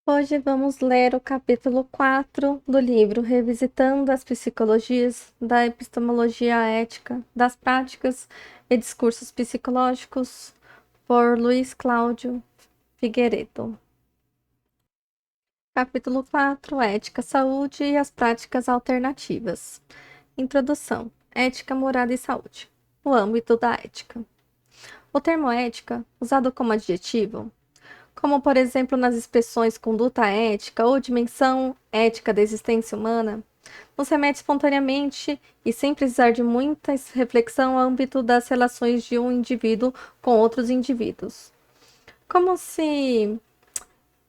Hoje vamos ler o capítulo 4 do livro Revisitando as Psicologias da Epistemologia Ética, das Práticas e Discursos Psicológicos, por Luiz Cláudio Figueiredo. Capítulo 4: Ética, Saúde e as Práticas Alternativas. Introdução: Ética, Moral e Saúde. O âmbito da ética. O termo ética, usado como adjetivo, como por exemplo nas expressões conduta ética ou dimensão ética da existência humana, nos remete espontaneamente e sem precisar de muita reflexão ao âmbito das relações de um indivíduo com outros indivíduos. Como se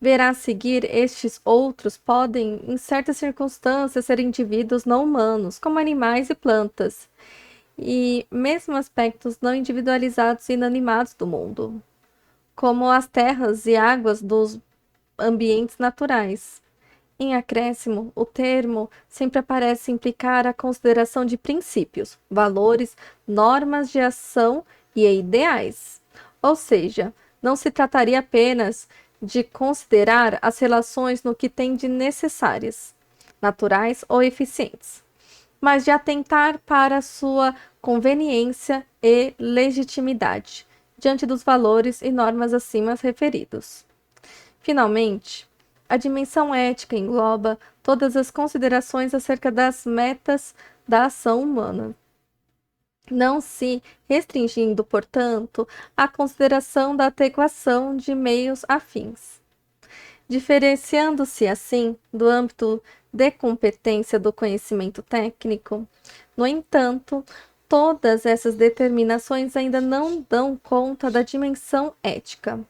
verá a seguir, estes outros podem, em certas circunstâncias, ser indivíduos não humanos, como animais e plantas, e mesmo aspectos não individualizados e inanimados do mundo, como as terras e águas dos ambientes naturais. Em acréscimo, o termo sempre aparece implicar a consideração de princípios, valores, normas de ação e ideais. Ou seja, não se trataria apenas de considerar as relações no que tem de necessárias, naturais ou eficientes, mas de atentar para sua conveniência e legitimidade diante dos valores e normas acima referidos. Finalmente, a dimensão ética engloba todas as considerações acerca das metas da ação humana, não se restringindo, portanto, à consideração da adequação de meios afins. Diferenciando-se, assim, do âmbito de competência do conhecimento técnico, no entanto, todas essas determinações ainda não dão conta da dimensão ética.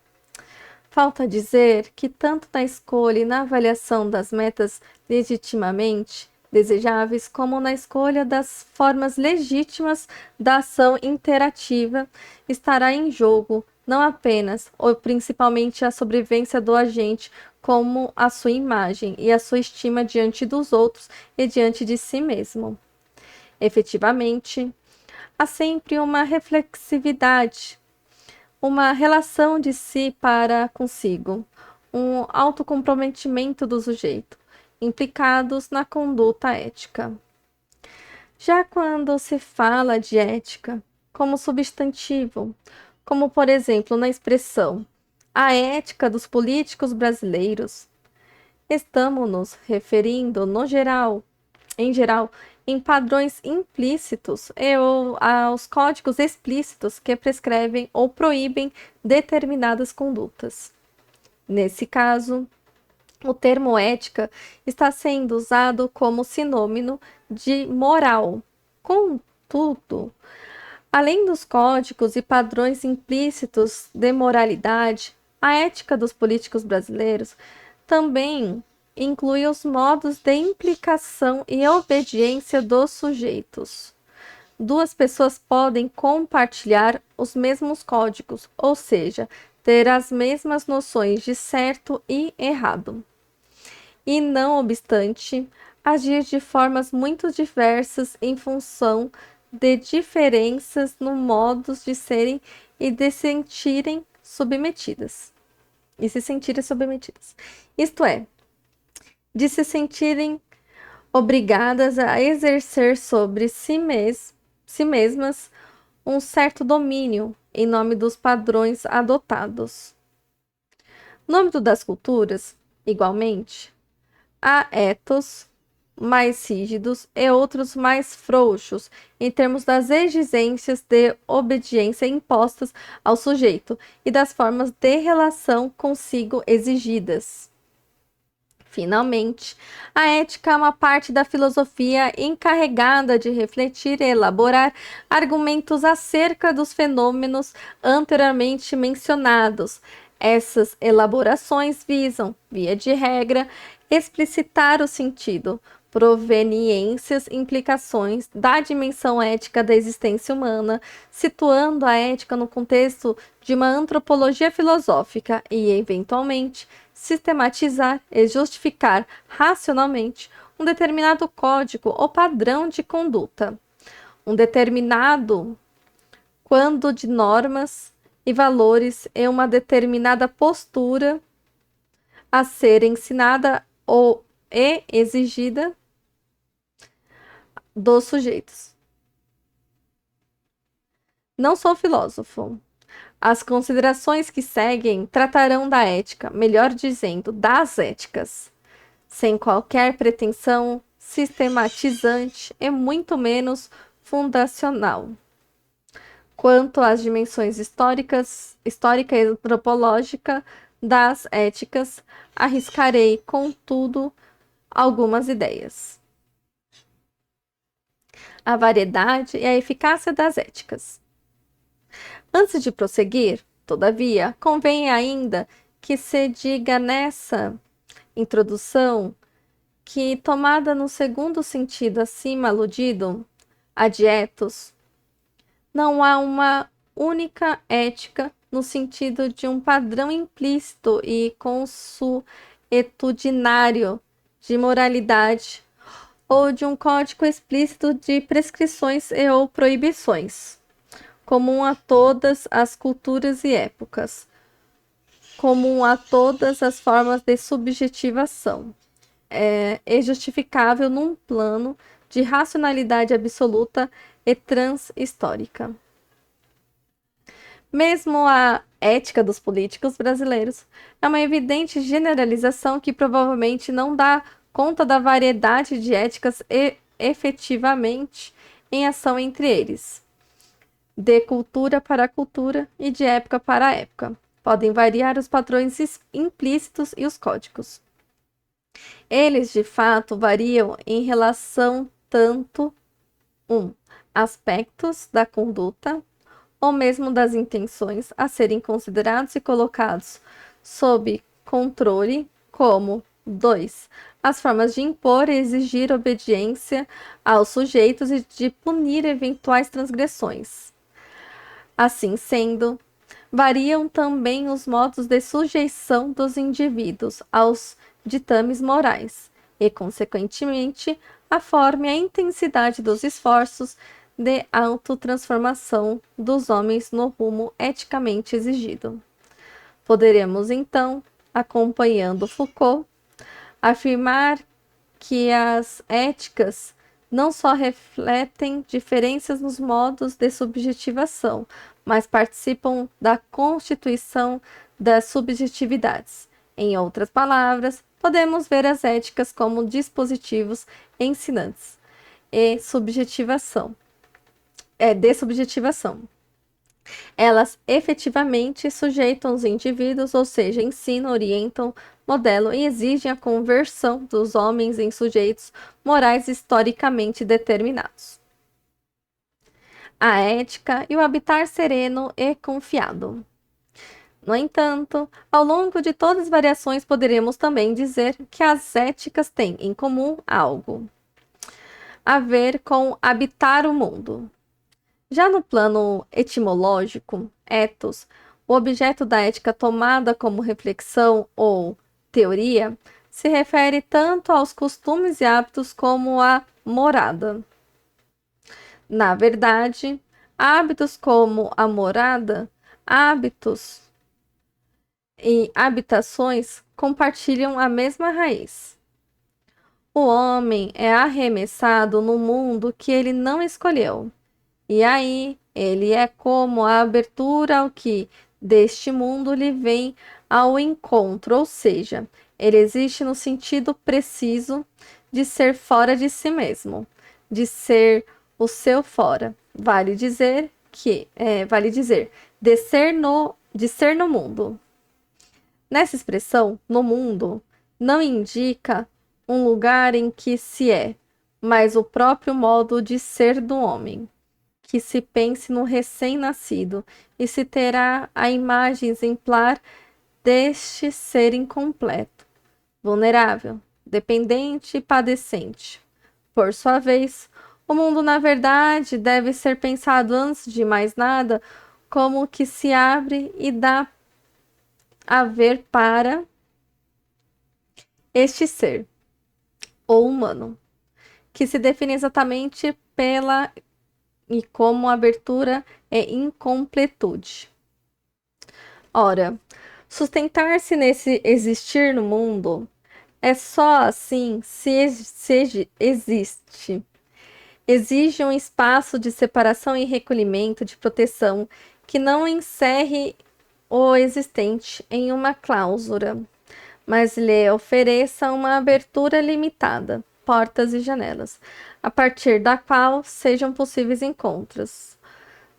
Falta dizer que, tanto na escolha e na avaliação das metas legitimamente desejáveis, como na escolha das formas legítimas da ação interativa, estará em jogo não apenas ou principalmente a sobrevivência do agente, como a sua imagem e a sua estima diante dos outros e diante de si mesmo. Efetivamente, há sempre uma reflexividade, uma relação de si para consigo, um autocomprometimento do sujeito, implicados na conduta ética. Já quando se fala de ética como substantivo, como por exemplo na expressão a ética dos políticos brasileiros, estamos nos referindo em geral, em padrões implícitos e ou aos códigos explícitos que prescrevem ou proíbem determinadas condutas. Nesse caso, o termo ética está sendo usado como sinônimo de moral. Contudo, além dos códigos e padrões implícitos de moralidade, a ética dos políticos brasileiros também inclui os modos de implicação e obediência dos sujeitos. Duas pessoas podem compartilhar os mesmos códigos, ou seja, ter as mesmas noções de certo e errado, e, não obstante, agir de formas muito diversas em função de diferenças no modos de serem e de sentirem submetidas. E se sentirem submetidas. Isto é, de se sentirem obrigadas a exercer sobre si mesmas um certo domínio em nome dos padrões adotados. No âmbito das culturas, igualmente, há ethos mais rígidos e outros mais frouxos em termos das exigências de obediência impostas ao sujeito e das formas de relação consigo exigidas. Finalmente, a ética é uma parte da filosofia encarregada de refletir e elaborar argumentos acerca dos fenômenos anteriormente mencionados. Essas elaborações visam, via de regra, explicitar o sentido, proveniências e implicações da dimensão ética da existência humana, situando a ética no contexto de uma antropologia filosófica e, eventualmente, sistematizar e justificar racionalmente um determinado código ou padrão de conduta, um determinado quando de normas e valores e uma determinada postura a ser ensinada ou exigida dos sujeitos. Não sou filósofo. As considerações que seguem tratarão da ética, melhor dizendo, das éticas, sem qualquer pretensão sistematizante e muito menos fundacional. Quanto às dimensões histórica e antropológica das éticas, arriscarei, contudo, algumas ideias. A variedade e a eficácia das éticas. Antes de prosseguir, todavia, convém ainda que se diga nessa introdução que, tomada no segundo sentido acima aludido, adietos, não há uma única ética no sentido de um padrão implícito e consuetudinário de moralidade ou de um código explícito de prescrições e ou proibições, comum a todas as culturas e épocas, comum a todas as formas de subjetivação, é justificável num plano de racionalidade absoluta e transhistórica. Mesmo a ética dos políticos brasileiros é uma evidente generalização que provavelmente não dá conta da variedade de éticas efetivamente em ação entre eles, de cultura para cultura e de época para época. Podem variar os padrões implícitos e os códigos. Eles, de fato, variam em relação tanto aspectos da conduta, ou mesmo das intenções a serem considerados e colocados sob controle, como 2. As formas de impor e exigir obediência aos sujeitos e de punir eventuais transgressões. Assim sendo, variam também os modos de sujeição dos indivíduos aos ditames morais e, consequentemente, a forma e a intensidade dos esforços de autotransformação dos homens no rumo eticamente exigido. Poderemos, então, acompanhando Foucault, afirmar que as éticas não só refletem diferenças nos modos de subjetivação, mas participam da constituição das subjetividades. Em outras palavras, podemos ver as éticas como dispositivos ensinantes e de subjetivação. Elas efetivamente sujeitam os indivíduos, ou seja, ensinam, orientam, modelam e exigem a conversão dos homens em sujeitos morais historicamente determinados. A ética e o habitar sereno e confiado. No entanto, ao longo de todas as variações, poderemos também dizer que as éticas têm em comum algo a ver com habitar o mundo. Já no plano etimológico, ethos, o objeto da ética tomada como reflexão ou teoria, se refere tanto aos costumes e hábitos como à morada. Na verdade, hábitos como a morada, hábitos e habitações compartilham a mesma raiz. O homem é arremessado no mundo que ele não escolheu. E aí, ele é como a abertura ao que deste mundo lhe vem ao encontro, ou seja, ele existe no sentido preciso de ser fora de si mesmo, de ser o seu fora. Vale dizer, de ser no mundo. Nessa expressão, no mundo, não indica um lugar em que se é, mas o próprio modo de ser do homem. Que se pense no recém-nascido e se terá a imagem exemplar deste ser incompleto, vulnerável, dependente e padecente. Por sua vez, o mundo, na verdade, deve ser pensado antes de mais nada como que se abre e dá a ver para este ser, ou humano, que se define exatamente pela e como abertura é incompletude. Ora, Sustentar-se nesse existir no mundo é só assim se existe. Exige um espaço de separação e recolhimento, de proteção, que não encerre o existente em uma cláusula, mas lhe ofereça uma abertura limitada, portas e janelas, a partir da qual sejam possíveis encontros,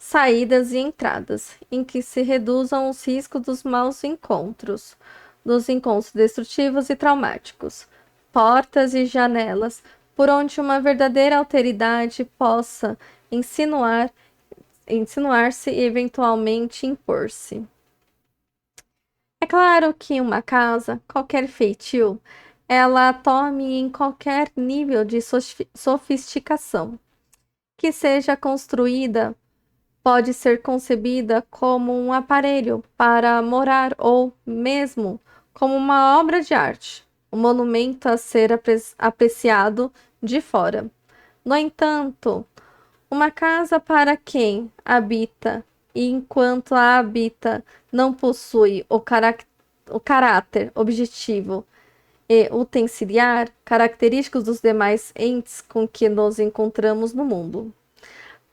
saídas e entradas, em que se reduzam os riscos dos maus encontros, dos encontros destrutivos e traumáticos, portas e janelas por onde uma verdadeira alteridade possa insinuar-se e eventualmente impor-se. É claro que uma casa, qualquer feitio, ela tome em qualquer nível de sofisticação que seja construída, pode ser concebida como um aparelho para morar ou mesmo como uma obra de arte, um monumento a ser apreciado de fora. No entanto, uma casa para quem habita e enquanto a habita não possui o caráter objetivo e utensiliar característicos dos demais entes com que nos encontramos no mundo.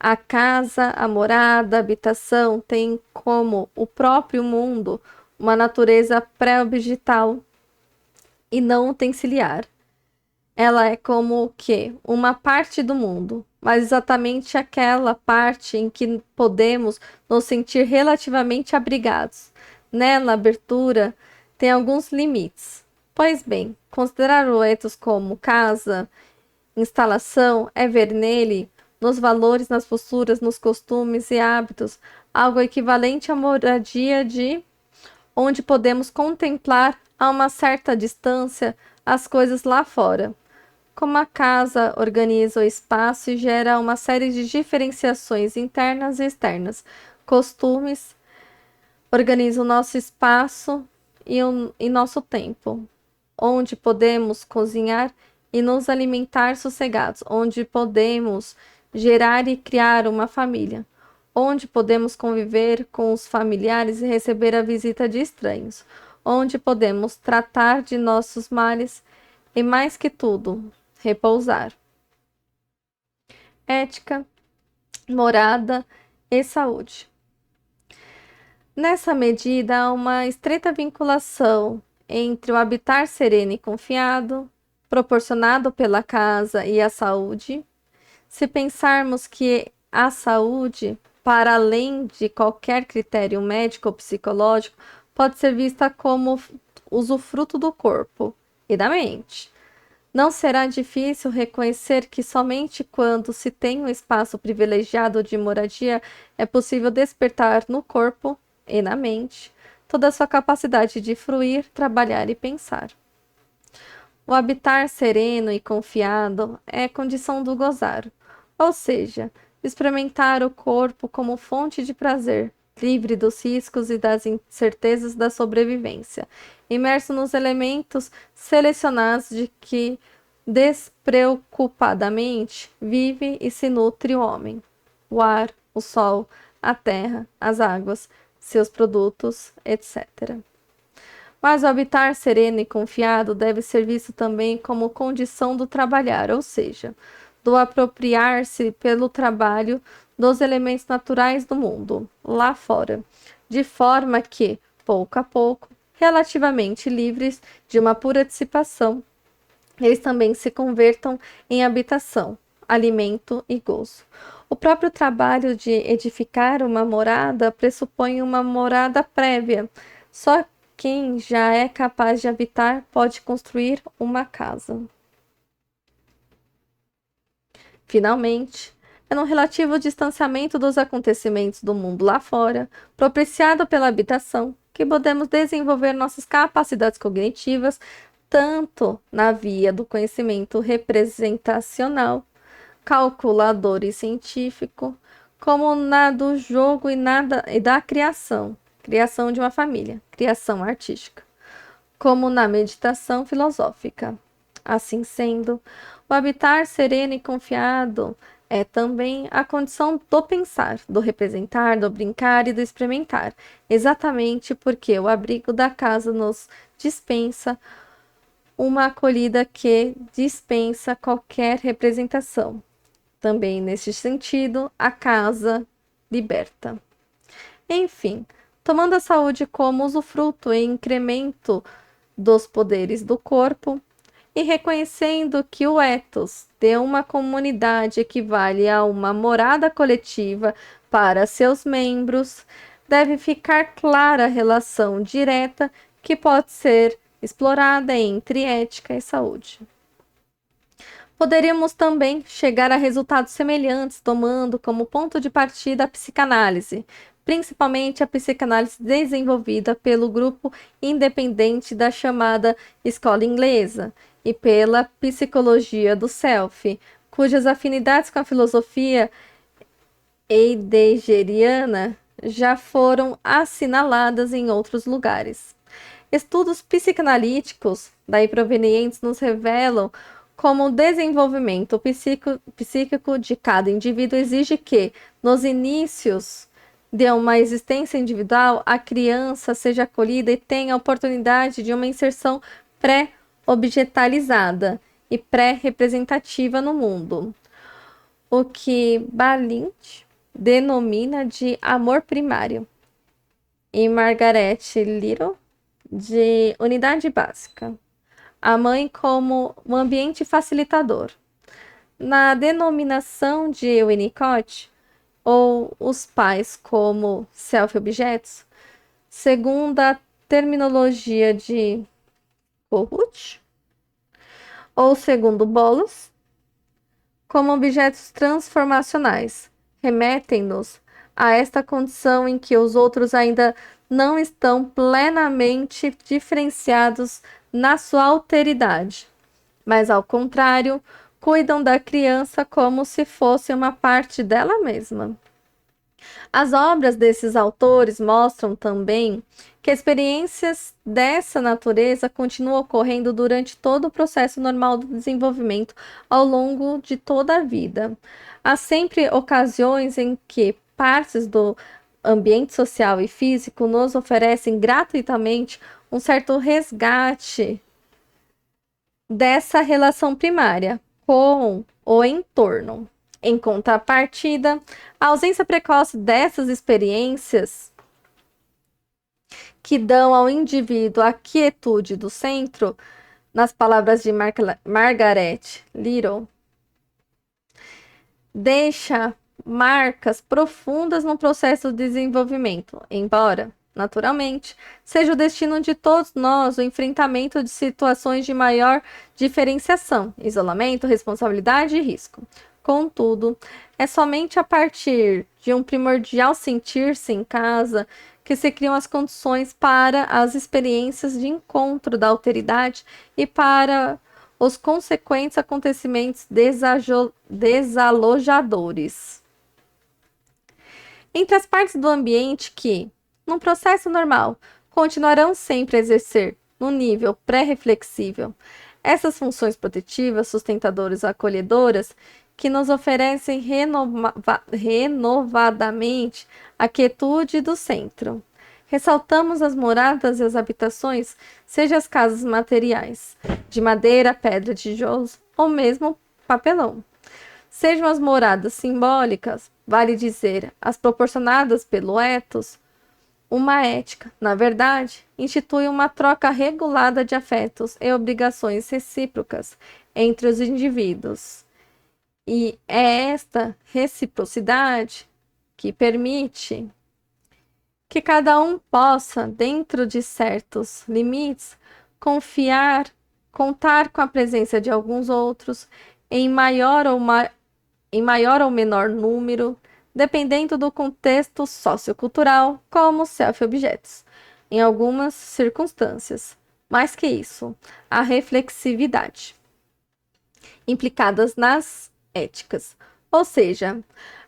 A casa, a morada, a habitação tem como o próprio mundo uma natureza pré-objetal e não utensiliar. Ela é como o quê? Uma parte do mundo, mas exatamente aquela parte em que podemos nos sentir relativamente abrigados. Nela, a abertura tem alguns limites. Pois bem, considerar o ethos como casa, instalação, é ver nele, nos valores, nas posturas, nos costumes e hábitos, algo equivalente à moradia de onde podemos contemplar a uma certa distância as coisas lá fora. Como a casa organiza o espaço e gera uma série de diferenciações internas e externas, costumes, organiza o nosso espaço e nosso tempo, onde podemos cozinhar e nos alimentar sossegados, onde podemos gerar e criar uma família, onde podemos conviver com os familiares e receber a visita de estranhos, onde podemos tratar de nossos males e, mais que tudo, repousar. Ética, morada e saúde. Nessa medida, há uma estreita vinculação entre o habitar sereno e confiado, proporcionado pela casa, e a saúde. Se pensarmos que a saúde, para além de qualquer critério médico ou psicológico, pode ser vista como usufruto do corpo e da mente. Não será difícil reconhecer que somente quando se tem um espaço privilegiado de moradia é possível despertar no corpo e na mente toda a sua capacidade de fruir, trabalhar e pensar. O habitar sereno e confiado é condição do gozar, ou seja, experimentar o corpo como fonte de prazer, livre dos riscos e das incertezas da sobrevivência, imerso nos elementos selecionados de que despreocupadamente vive e se nutre o homem: o ar, o sol, a terra, as águas, seus produtos, etc. Mas o habitar sereno e confiado deve ser visto também como condição do trabalhar, ou seja, do apropriar-se pelo trabalho dos elementos naturais do mundo, lá fora, de forma que, pouco a pouco, relativamente livres de uma pura dissipação, eles também se convertam em habitação, alimento e gozo. O próprio trabalho de edificar uma morada pressupõe uma morada prévia. Só quem já é capaz de habitar pode construir uma casa. Finalmente, é no relativo distanciamento dos acontecimentos do mundo lá fora, propiciado pela habitação, que podemos desenvolver nossas capacidades cognitivas, tanto na via do conhecimento representacional, calculador e científico, como na do jogo e da criação de uma família, criação artística, como na meditação filosófica. Assim sendo, o habitar sereno e confiado É também a condição do pensar, do representar, do brincar e do experimentar, exatamente porque o abrigo da casa nos dispensa uma acolhida que dispensa qualquer representação. Também neste sentido, a casa liberta. Enfim, tomando a saúde como usufruto e incremento dos poderes do corpo, e reconhecendo que o ethos de uma comunidade equivale a uma morada coletiva para seus membros, deve ficar clara a relação direta que pode ser explorada entre ética e saúde. Poderíamos também chegar a resultados semelhantes, tomando como ponto de partida a psicanálise, principalmente a psicanálise desenvolvida pelo grupo independente da chamada escola inglesa e pela psicologia do self, cujas afinidades com a filosofia heideggeriana já foram assinaladas em outros lugares. Estudos psicanalíticos, daí provenientes, nos revelam como o desenvolvimento psíquico de cada indivíduo exige que, nos inícios de uma existência individual, a criança seja acolhida e tenha a oportunidade de uma inserção pré-objetalizada e pré-representativa no mundo, o que Balint denomina de amor primário, e Margaret Little de unidade básica. A mãe como um ambiente facilitador. Na denominação de Winnicott, ou os pais como self-objetos, segundo a terminologia de Kohut, ou segundo Bolos, como objetos transformacionais, remetem-nos a esta condição em que os outros ainda não estão plenamente diferenciados na sua alteridade, mas ao contrário, cuidam da criança como se fosse uma parte dela mesma. As obras desses autores mostram também que experiências dessa natureza continuam ocorrendo durante todo o processo normal do desenvolvimento ao longo de toda a vida. Há sempre ocasiões em que partes do ambiente social e físico nos oferecem gratuitamente um certo resgate dessa relação primária com o entorno. Em contrapartida, a ausência precoce dessas experiências que dão ao indivíduo a quietude do centro, nas palavras de Margaret Little, deixa marcas profundas no processo de desenvolvimento, embora, naturalmente, seja o destino de todos nós o enfrentamento de situações de maior diferenciação, isolamento, responsabilidade e risco. Contudo, é somente a partir de um primordial sentir-se em casa que se criam as condições para as experiências de encontro da alteridade e para os consequentes acontecimentos desalojadores. Entre as partes do ambiente que, num processo normal, continuarão sempre a exercer, no nível pré-reflexível, essas funções protetivas, sustentadoras, acolhedoras, que nos oferecem renovadamente a quietude do centro. Ressaltamos as moradas e as habitações, seja as casas materiais, de madeira, pedra, tijolos ou mesmo papelão. Sejam as moradas simbólicas, vale dizer, as proporcionadas pelo ethos, uma ética, na verdade, institui uma troca regulada de afetos e obrigações recíprocas entre os indivíduos. E é esta reciprocidade que permite que cada um possa, dentro de certos limites, contar com a presença de alguns outros em maior ou menor número, dependendo do contexto sociocultural, como self-objetos, em algumas circunstâncias. Mais que isso, a reflexividade implicadas nas éticas, ou seja,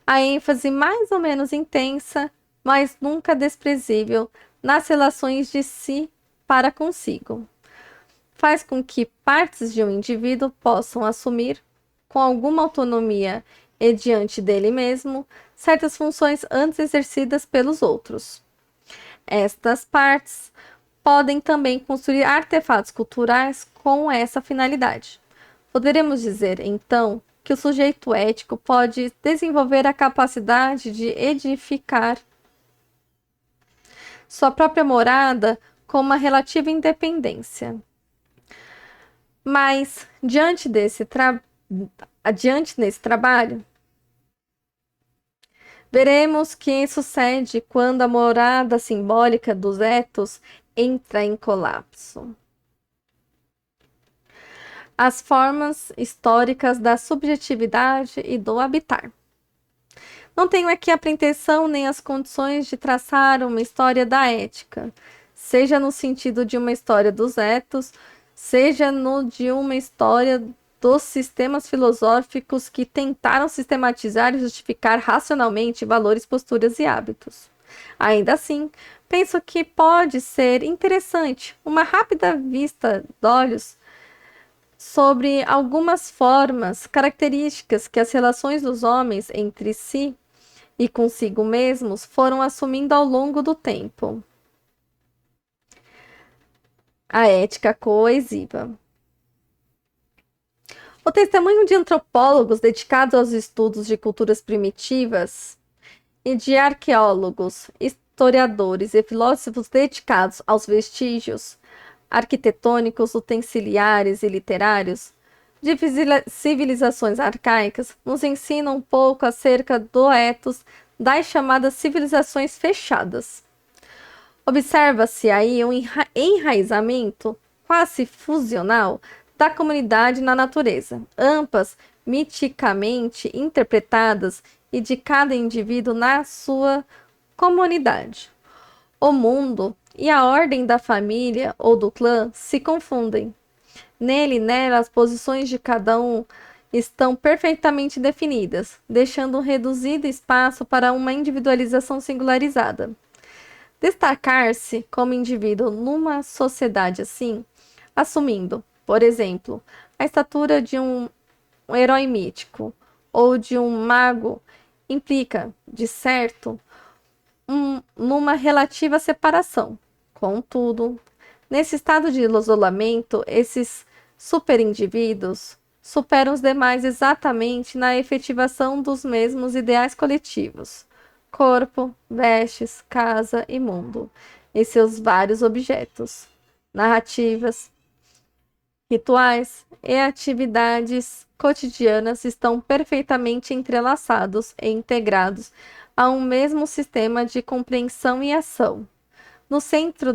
a ênfase mais ou menos intensa, mas nunca desprezível, nas relações de si para consigo, faz com que partes de um indivíduo possam assumir, com alguma autonomia e diante dele mesmo certas funções antes exercidas pelos outros. Estas partes podem também construir artefatos culturais com essa finalidade. Poderemos dizer, então, que o sujeito ético pode desenvolver a capacidade de edificar sua própria morada com uma relativa independência. Mas, diante desse trabalho, veremos que sucede quando a morada simbólica dos etos entra em colapso. As formas históricas da subjetividade e do habitar. Não tenho aqui a pretensão nem as condições de traçar uma história da ética, seja no sentido de uma história dos etos, seja no de uma história dos sistemas filosóficos que tentaram sistematizar e justificar racionalmente valores, posturas e hábitos. Ainda assim, penso que pode ser interessante uma rápida vista de olhos sobre algumas formas, características que as relações dos homens entre si e consigo mesmos foram assumindo ao longo do tempo. A ética coesiva. O testemunho de antropólogos dedicados aos estudos de culturas primitivas e de arqueólogos, historiadores e filósofos dedicados aos vestígios arquitetônicos, utensiliares e literários de civilizações arcaicas nos ensina um pouco acerca do ethos das chamadas civilizações fechadas. Observa-se aí um enraizamento quase fusional da comunidade na natureza, ambas miticamente interpretadas e de cada indivíduo na sua comunidade. O mundo e a ordem da família ou do clã se confundem. Nele e nela, as posições de cada um estão perfeitamente definidas, deixando um reduzido espaço para uma individualização singularizada. Destacar-se como indivíduo numa sociedade assim, assumindo, por exemplo, a estatura de um herói mítico ou de um mago, implica, de certo, numa relativa separação. Contudo, nesse estado de isolamento, esses superindivíduos superam os demais exatamente na efetivação dos mesmos ideais coletivos: corpo, vestes, casa e mundo, e seus vários objetos, narrativas, rituais e atividades cotidianas estão perfeitamente entrelaçados e integrados a um mesmo sistema de compreensão e ação. No centro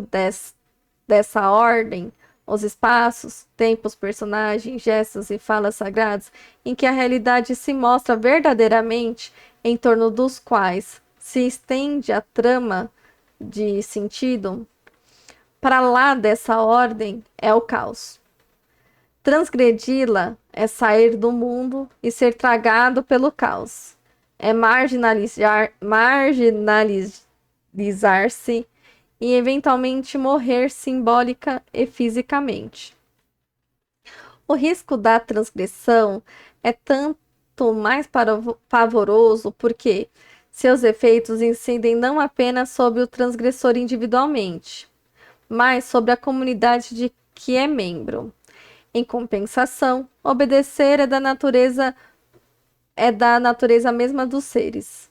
dessa ordem, os espaços, tempos, personagens, gestos e falas sagradas, em que a realidade se mostra verdadeiramente, em torno dos quais se estende a trama de sentido, para lá dessa ordem é o caos. Transgredi-la é sair do mundo e ser tragado pelo caos. É marginalizar-se e eventualmente morrer simbólica e fisicamente. O risco da transgressão é tanto mais pavoroso porque seus efeitos incidem não apenas sobre o transgressor individualmente, mas sobre a comunidade de que é membro. Em compensação, obedecer é da natureza mesma dos seres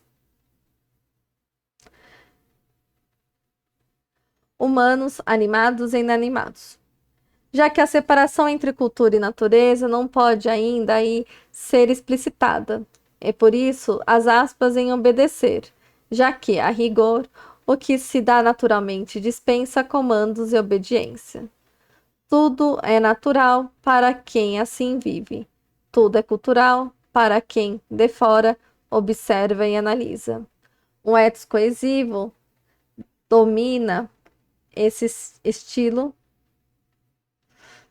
humanos, animados e inanimados. Já que a separação entre cultura e natureza não pode ainda aí ser explicitada. É por isso as aspas em obedecer, já que, a rigor, o que se dá naturalmente dispensa comandos e obediência. Tudo é natural para quem assim vive. Tudo é cultural para quem, de fora, observa e analisa. Um ethos coesivo domina esse estilo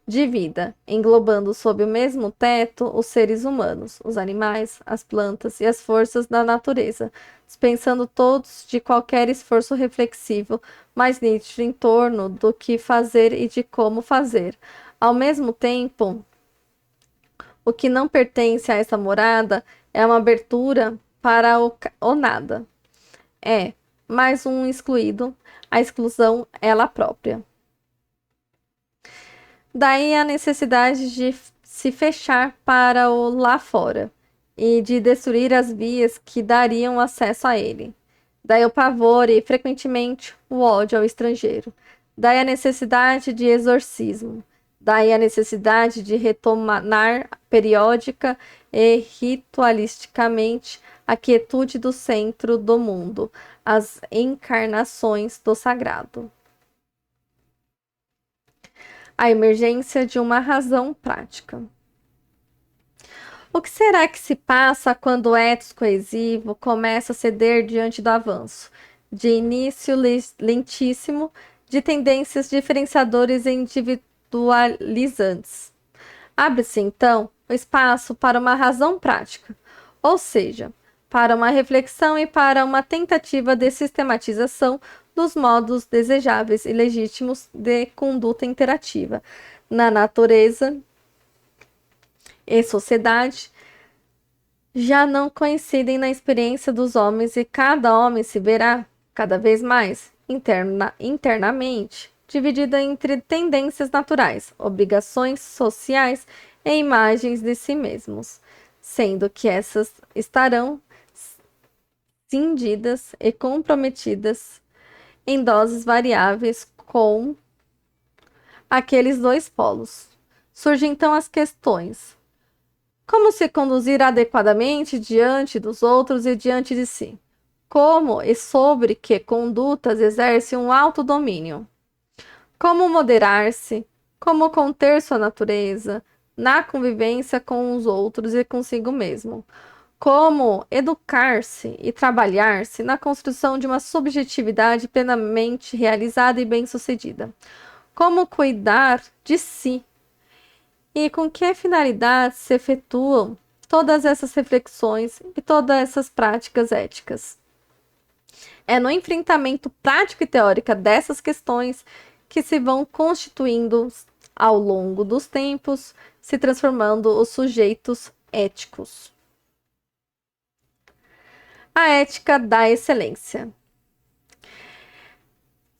de vida, englobando sob o mesmo teto os seres humanos, os animais, as plantas e as forças da natureza, dispensando todos de qualquer esforço reflexivo mais nítido em torno do que fazer e de como fazer. Ao mesmo tempo, o que não pertence a essa morada é uma abertura para o nada. É mais um excluído, a exclusão ela própria. Daí a necessidade de se fechar para o lá fora e de destruir as vias que dariam acesso a ele. Daí o pavor e, frequentemente, o ódio ao estrangeiro. Daí a necessidade de exorcismo. Daí a necessidade de retomar periódica e ritualisticamente a quietude do centro do mundo, as encarnações do sagrado. A emergência de uma razão prática. O que será que se passa quando o ethos coesivo começa a ceder diante do avanço, de início lentíssimo, de tendências diferenciadoras e individualizantes? Abre-se, então, o espaço para uma razão prática, ou seja, para uma reflexão e para uma tentativa de sistematização dos modos desejáveis e legítimos de conduta interativa na natureza e sociedade, já não coincidem na experiência dos homens e cada homem se verá, cada vez mais, internamente, dividida entre tendências naturais, obrigações sociais e imagens de si mesmos, sendo que essas estarão cindidas e comprometidas em doses variáveis com aqueles dois polos. Surgem então as questões: como se conduzir adequadamente diante dos outros e diante de si? Como e sobre que condutas exerce um autodomínio? Como moderar-se? Como conter sua natureza na convivência com os outros e consigo mesmo? Como educar-se e trabalhar-se na construção de uma subjetividade plenamente realizada e bem-sucedida? Como cuidar de si? E com que finalidade se efetuam todas essas reflexões e todas essas práticas éticas? É no enfrentamento prático e teórico dessas questões que se vão constituindo ao longo dos tempos, se transformando os sujeitos éticos. A ética da excelência.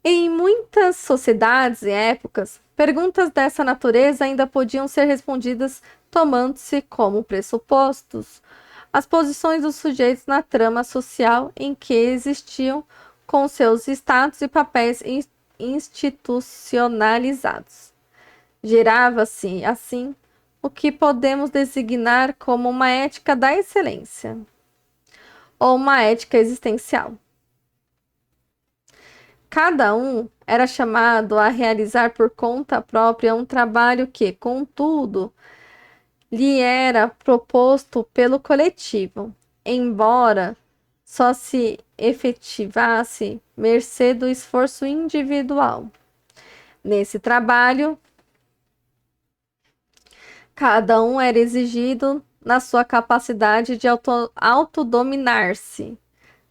Em muitas sociedades e épocas, perguntas dessa natureza ainda podiam ser respondidas tomando-se como pressupostos as posições dos sujeitos na trama social em que existiam, com seus status e papéis institucionalizados. Gerava-se, assim, o que podemos designar como uma ética da excelência, ou uma ética existencial. Cada um era chamado a realizar por conta própria um trabalho que, contudo, lhe era proposto pelo coletivo, embora só se efetivasse mercê do esforço individual. Nesse trabalho, cada um era exigido na sua capacidade de autodominar-se,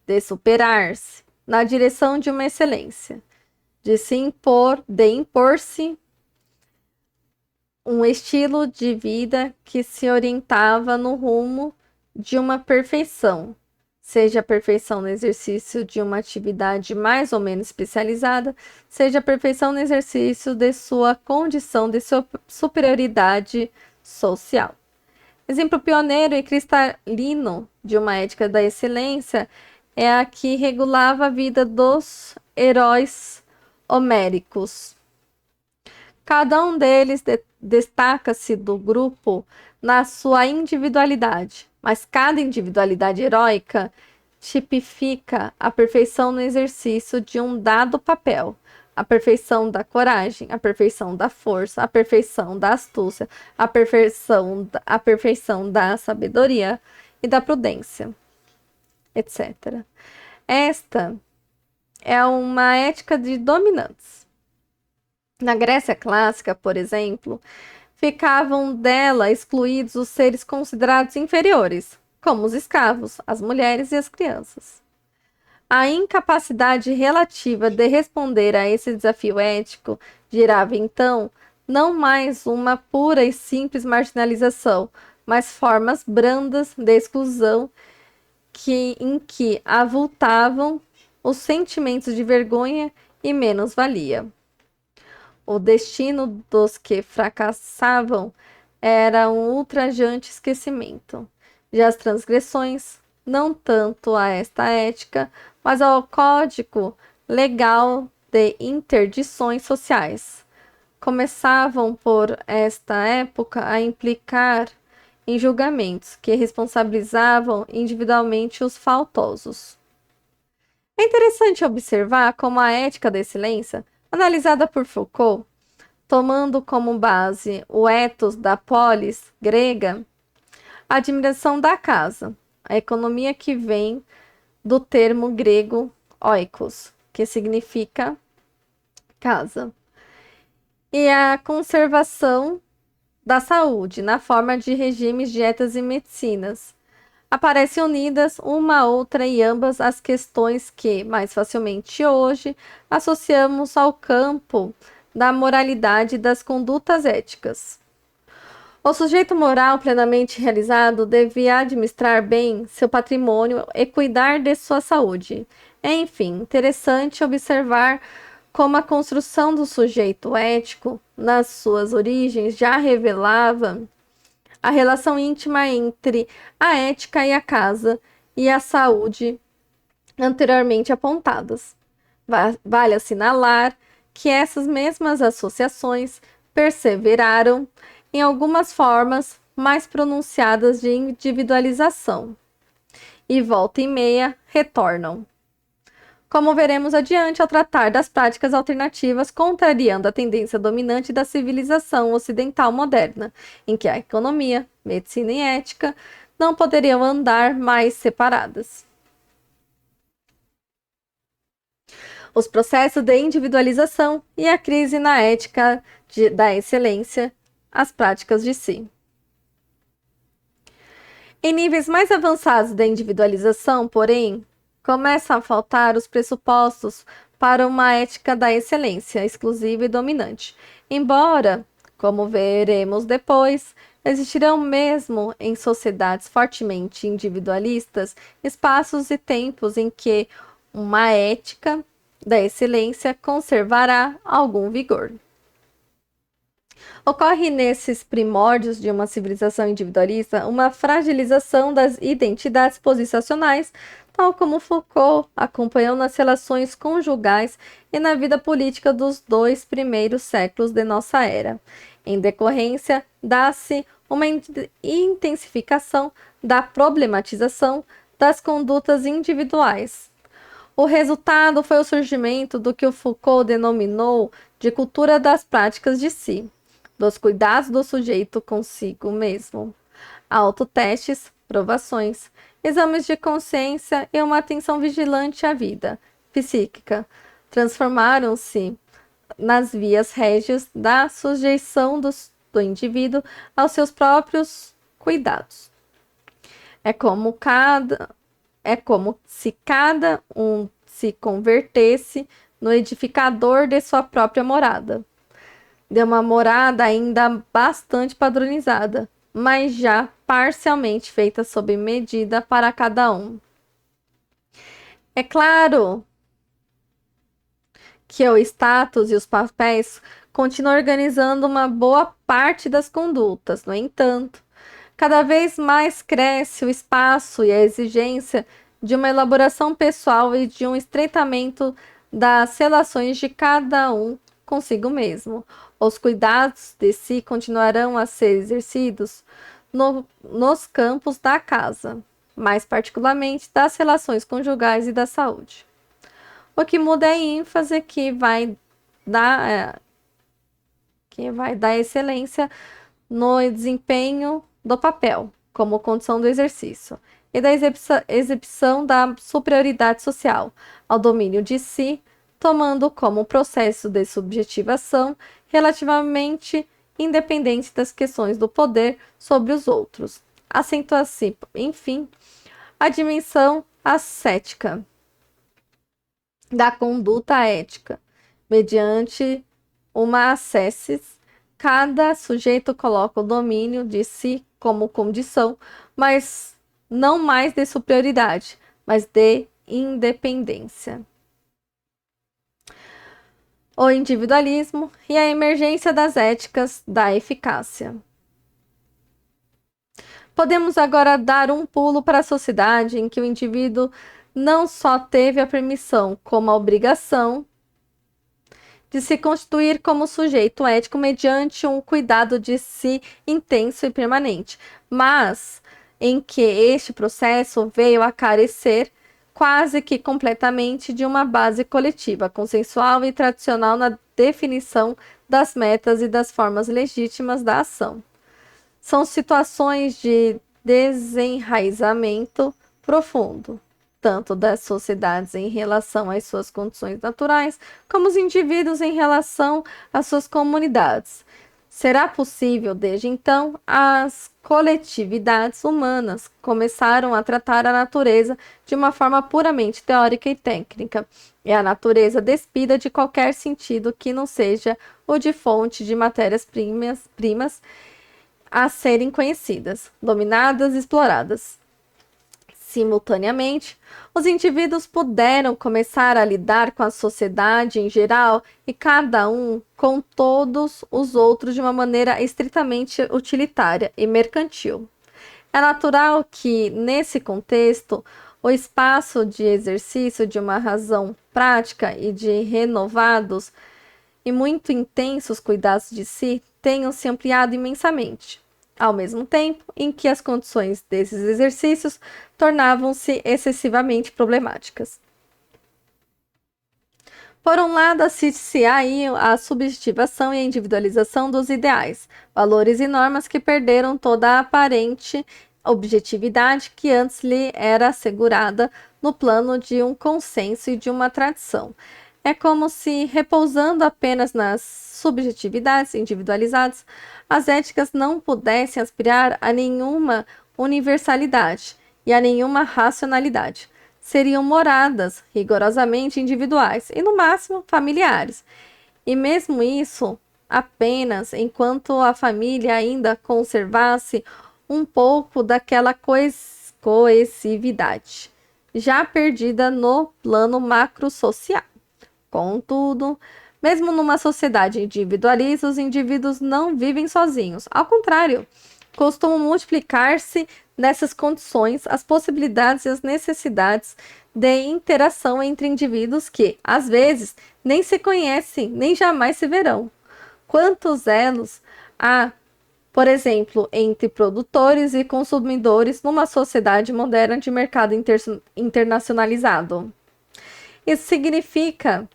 de superar-se, na direção de uma excelência, de impor-se um estilo de vida que se orientava no rumo de uma perfeição, seja a perfeição no exercício de uma atividade mais ou menos especializada, seja a perfeição no exercício de sua condição de superioridade social. Exemplo pioneiro e cristalino de uma ética da excelência é a que regulava a vida dos heróis homéricos. Cada um deles destaca-se do grupo na sua individualidade, mas cada individualidade heróica tipifica a perfeição no exercício de um dado papel, a perfeição da coragem, a perfeição da força, a perfeição da astúcia, a perfeição da sabedoria e da prudência, etc. Esta é uma ética de dominantes. Na Grécia clássica, por exemplo, ficavam dela excluídos os seres considerados inferiores, como os escravos, as mulheres e as crianças. A incapacidade relativa de responder a esse desafio ético gerava, então, não mais uma pura e simples marginalização mas formas brandas de exclusão em que avultavam os sentimentos de vergonha e menos-valia. O destino dos que fracassavam era um ultrajante esquecimento. Já as transgressões, não tanto a esta ética, mas ao código legal de interdições sociais, começavam por esta época a implicar em julgamentos que responsabilizavam individualmente os faltosos. É interessante observar como a ética da excelência, analisada por Foucault, tomando como base o ethos da polis grega, a admiração da casa, a economia que vem do termo grego oikos, que significa casa, e a conservação da saúde, na forma de regimes, dietas e medicinas. Aparecem unidas uma a outra e ambas as questões que, mais facilmente hoje, associamos ao campo da moralidade e das condutas éticas. O sujeito moral plenamente realizado devia administrar bem seu patrimônio e cuidar de sua saúde. Enfim, interessante observar como a construção do sujeito ético, nas suas origens, já revelava a relação íntima entre a ética e a casa e a saúde anteriormente apontadas. Vale assinalar que essas mesmas associações perseveraram em algumas formas mais pronunciadas de individualização e volta e meia retornam, como veremos adiante ao tratar das práticas alternativas, contrariando a tendência dominante da civilização ocidental moderna, em que a economia, medicina e ética não poderiam andar mais separadas. Os processos de individualização e a crise na ética da excelência, as práticas de si. Em níveis mais avançados da individualização, porém, começam a faltar os pressupostos para uma ética da excelência exclusiva e dominante. Embora, como veremos depois, existirão mesmo em sociedades fortemente individualistas espaços e tempos em que uma ética da excelência conservará algum vigor. Ocorre nesses primórdios de uma civilização individualista uma fragilização das identidades posicionais, tal como Foucault acompanhou nas relações conjugais e na vida política dos 2 primeiros séculos de nossa era. Em decorrência, dá-se uma intensificação da problematização das condutas individuais. O resultado foi o surgimento do que o Foucault denominou de cultura das práticas de si, dos cuidados do sujeito consigo mesmo, autotestes, provações, exames de consciência e uma atenção vigilante à vida psíquica transformaram-se nas vias régias da sujeição do indivíduo aos seus próprios cuidados. É como se cada um se convertesse no edificador de sua própria morada. De uma morada ainda bastante padronizada, mas já parcialmente feita sob medida para cada um. É claro que o status e os papéis continuam organizando uma boa parte das condutas. No entanto, cada vez mais cresce o espaço e a exigência de uma elaboração pessoal e de um estreitamento das relações de cada um consigo mesmo. Os cuidados de si continuarão a ser exercidos nos campos da casa, mais particularmente das relações conjugais e da saúde. O que muda é a ênfase que vai dar excelência no desempenho do papel, como condição do exercício, e da exibição da superioridade social, ao domínio de si, tomando como processo de subjetivação relativamente independente das questões do poder sobre os outros. Acentua-se, enfim, a dimensão ascética da conduta ética, mediante uma ascese cada sujeito coloca o domínio de si como condição, mas não mais de superioridade, mas de independência. O individualismo e a emergência das éticas da eficácia. Podemos agora dar um pulo para a sociedade em que o indivíduo não só teve a permissão, como a obrigação de se constituir como sujeito ético mediante um cuidado de si intenso e permanente, mas em que este processo veio a carecer quase que completamente de uma base coletiva, consensual e tradicional na definição das metas e das formas legítimas da ação. São situações de desenraizamento profundo, tanto das sociedades em relação às suas condições naturais, como os indivíduos em relação às suas comunidades. Será possível, desde então, as coletividades humanas começaram a tratar a natureza de uma forma puramente teórica e técnica, e a natureza despida de qualquer sentido que não seja o de fonte de matérias-primas a serem conhecidas, dominadas e exploradas. Simultaneamente, os indivíduos puderam começar a lidar com a sociedade em geral e cada um com todos os outros de uma maneira estritamente utilitária e mercantil. É natural que, nesse contexto, o espaço de exercício de uma razão prática e de renovados e muito intensos cuidados de si tenham se ampliado imensamente, ao mesmo tempo em que as condições desses exercícios tornavam-se excessivamente problemáticas. Por um lado, assiste-se aí a subjetivação e a individualização dos ideais, valores e normas que perderam toda a aparente objetividade que antes lhe era assegurada no plano de um consenso e de uma tradição. É como se, repousando apenas nas subjetividades individualizadas, as éticas não pudessem aspirar a nenhuma universalidade e a nenhuma racionalidade. Seriam moradas rigorosamente individuais e, no máximo, familiares. E mesmo isso, apenas enquanto a família ainda conservasse um pouco daquela coesividade, já perdida no plano macrosocial. Contudo, mesmo numa sociedade individualista, os indivíduos não vivem sozinhos. Ao contrário, costumam multiplicar-se nessas condições as possibilidades e as necessidades de interação entre indivíduos que, às vezes, nem se conhecem, nem jamais se verão. Quantos elos há, por exemplo, entre produtores e consumidores numa sociedade moderna de mercado internacionalizado? Isso significa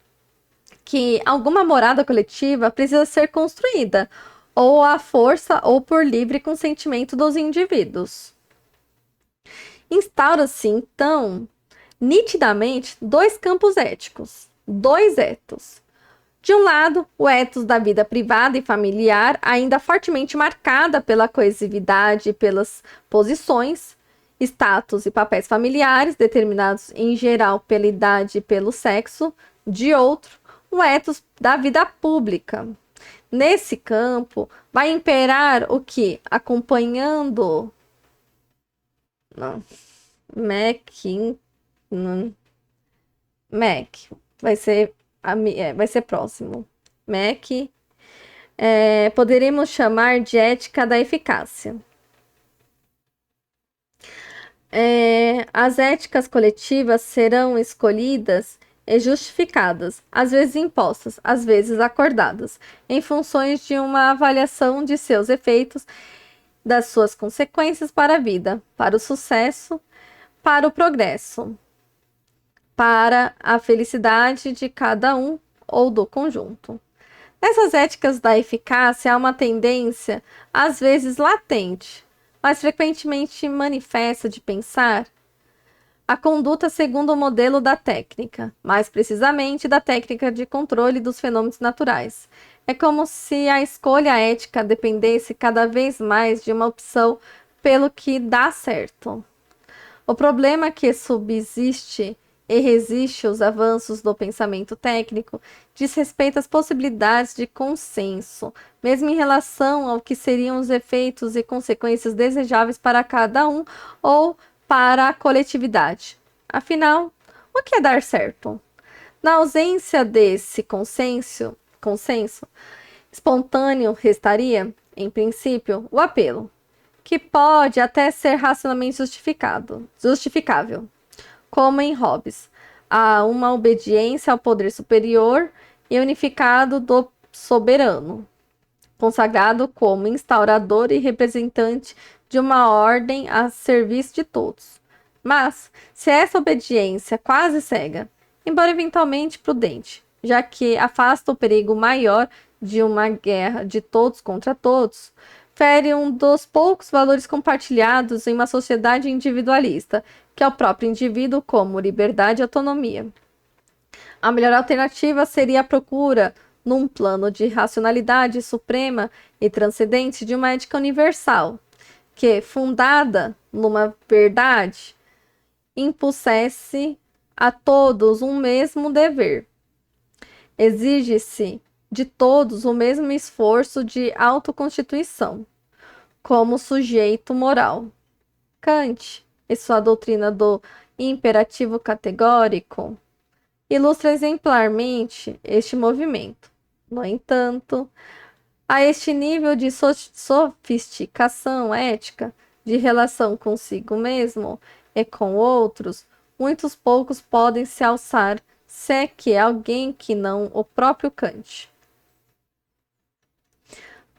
que alguma morada coletiva precisa ser construída, ou à força ou por livre consentimento dos indivíduos. Instaura-se, então, nitidamente, dois campos éticos, dois etos. De um lado, o ethos da vida privada e familiar, ainda fortemente marcada pela coesividade e pelas posições, status e papéis familiares, determinados em geral pela idade e pelo sexo. De outro, o ethos da vida pública. Nesse campo, vai imperar o que, acompanhando vai ser próximo. Poderíamos chamar de ética da eficácia. As éticas coletivas serão escolhidas e justificadas, às vezes impostas, às vezes acordadas, em funções de uma avaliação de seus efeitos, das suas consequências para a vida, para o sucesso, para o progresso, para a felicidade de cada um ou do conjunto. Nessas éticas da eficácia há uma tendência, às vezes latente, mas frequentemente manifesta de pensar a conduta segundo o modelo da técnica, mais precisamente da técnica de controle dos fenômenos naturais. É como se a escolha ética dependesse cada vez mais de uma opção pelo que dá certo. O problema que subsiste e resiste aos avanços do pensamento técnico, diz respeito às possibilidades de consenso, mesmo em relação ao que seriam os efeitos e consequências desejáveis para cada um ou para a coletividade. Afinal, o que é dar certo? Na ausência desse consenso espontâneo restaria, em princípio, o apelo, que pode até ser racionalmente justificável, como em Hobbes, a uma obediência ao poder superior e unificado do soberano, consagrado como instaurador e representante de uma ordem a serviço de todos. Mas, se essa obediência quase cega, embora eventualmente prudente, já que afasta o perigo maior de uma guerra de todos contra todos, fere um dos poucos valores compartilhados em uma sociedade individualista, que é o próprio indivíduo como liberdade e autonomia. A melhor alternativa seria a procura, num plano de racionalidade suprema e transcendente, de uma ética universal, que, fundada numa verdade, impusesse a todos um mesmo dever. Exige-se de todos o mesmo esforço de autoconstituição, como sujeito moral. Kant, em sua doutrina do imperativo categórico, ilustra exemplarmente este movimento. No entanto, a este nível de sofisticação ética, de relação consigo mesmo e com outros, muitos poucos podem se alçar, se é que alguém que não o próprio Kant.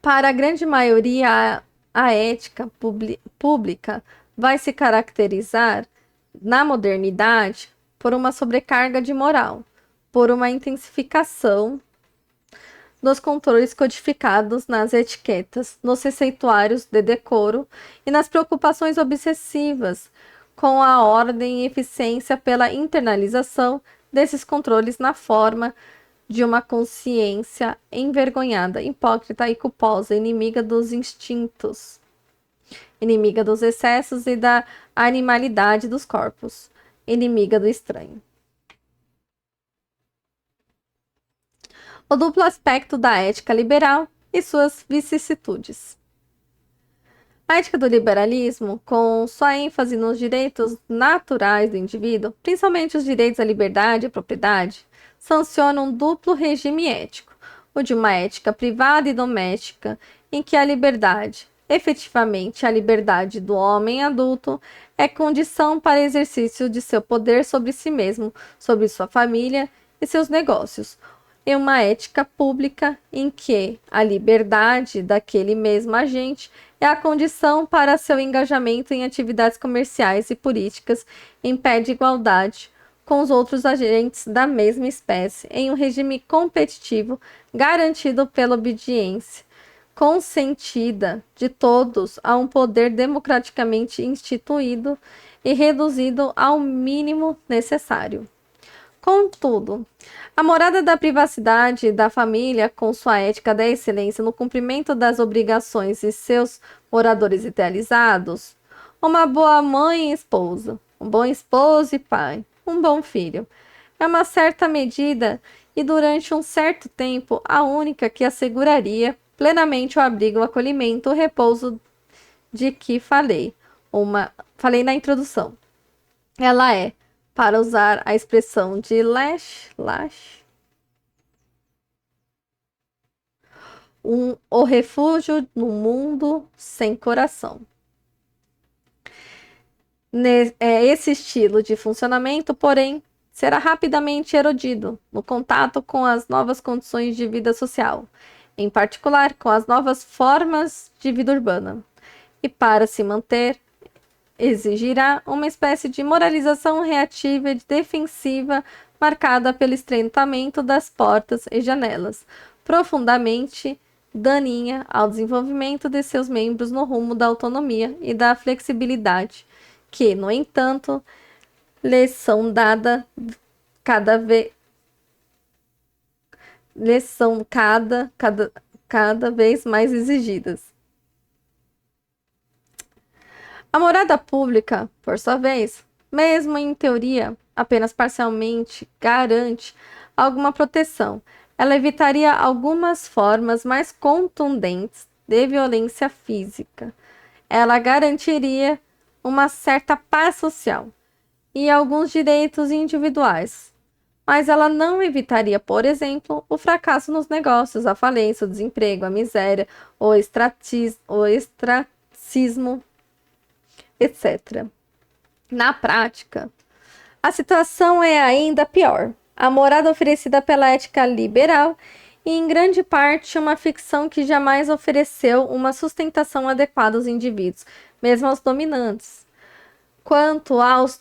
Para a grande maioria, a ética pública vai se caracterizar, na modernidade, por uma sobrecarga de moral, por uma intensificação dos controles codificados nas etiquetas, nos receituários de decoro e nas preocupações obsessivas com a ordem e eficiência pela internalização desses controles na forma de uma consciência envergonhada, hipócrita e culposa, inimiga dos instintos, inimiga dos excessos e da animalidade dos corpos, inimiga do estranho. O duplo aspecto da ética liberal e suas vicissitudes. A ética do liberalismo, com sua ênfase nos direitos naturais do indivíduo, principalmente os direitos à liberdade e à propriedade, sanciona um duplo regime ético, o de uma ética privada e doméstica, em que a liberdade, efetivamente a liberdade do homem adulto, é condição para exercício de seu poder sobre si mesmo, sobre sua família e seus negócios, e uma ética pública em que a liberdade daquele mesmo agente é a condição para seu engajamento em atividades comerciais e políticas em pé de igualdade com os outros agentes da mesma espécie, em um regime competitivo garantido pela obediência consentida de todos a um poder democraticamente instituído e reduzido ao mínimo necessário. Contudo, a morada da privacidade da família, com sua ética da excelência no cumprimento das obrigações e seus moradores idealizados, uma boa mãe e esposa, um bom esposo e pai, um bom filho, é uma certa medida e durante um certo tempo a única que asseguraria plenamente o abrigo, o acolhimento, o repouso de que falei na introdução. Ela é, para usar a expressão de Lasch, o refúgio no mundo sem coração. Esse estilo de funcionamento, porém, será rapidamente erodido no contato com as novas condições de vida social, em particular com as novas formas de vida urbana, e para se manter, exigirá uma espécie de moralização reativa e defensiva marcada pelo estreitamento das portas e janelas, profundamente daninha ao desenvolvimento de seus membros no rumo da autonomia e da flexibilidade, que, no entanto, lhes são dada cada vez mais exigidas. A morada pública, por sua vez, mesmo em teoria, apenas parcialmente garante alguma proteção. Ela evitaria algumas formas mais contundentes de violência física. Ela garantiria uma certa paz social e alguns direitos individuais, mas ela não evitaria, por exemplo, o fracasso nos negócios, a falência, o desemprego, a miséria, o ostracismo, etc. Na prática, a situação é ainda pior. A morada oferecida pela ética liberal e, em grande parte, uma ficção que jamais ofereceu uma sustentação adequada aos indivíduos, mesmo aos dominantes, quanto aos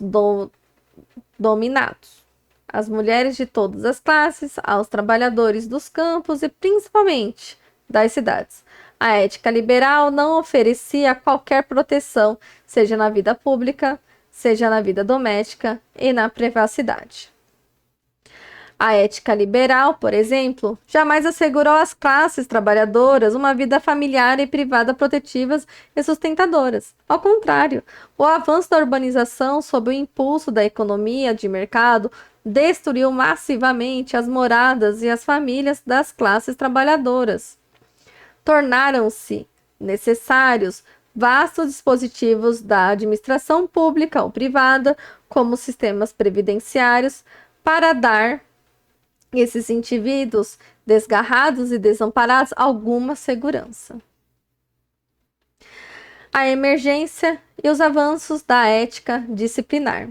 dominados, às mulheres de todas as classes, aos trabalhadores dos campos e, principalmente, das cidades. A ética liberal não oferecia qualquer proteção, seja na vida pública, seja na vida doméstica e na privacidade. A ética liberal, por exemplo, jamais assegurou às classes trabalhadoras uma vida familiar e privada protetivas e sustentadoras. Ao contrário, o avanço da urbanização sob o impulso da economia de mercado destruiu massivamente as moradas e as famílias das classes trabalhadoras. Tornaram-se necessários vastos dispositivos da administração pública ou privada, como sistemas previdenciários, para dar esses indivíduos desgarrados e desamparados alguma segurança. A emergência e os avanços da ética disciplinar.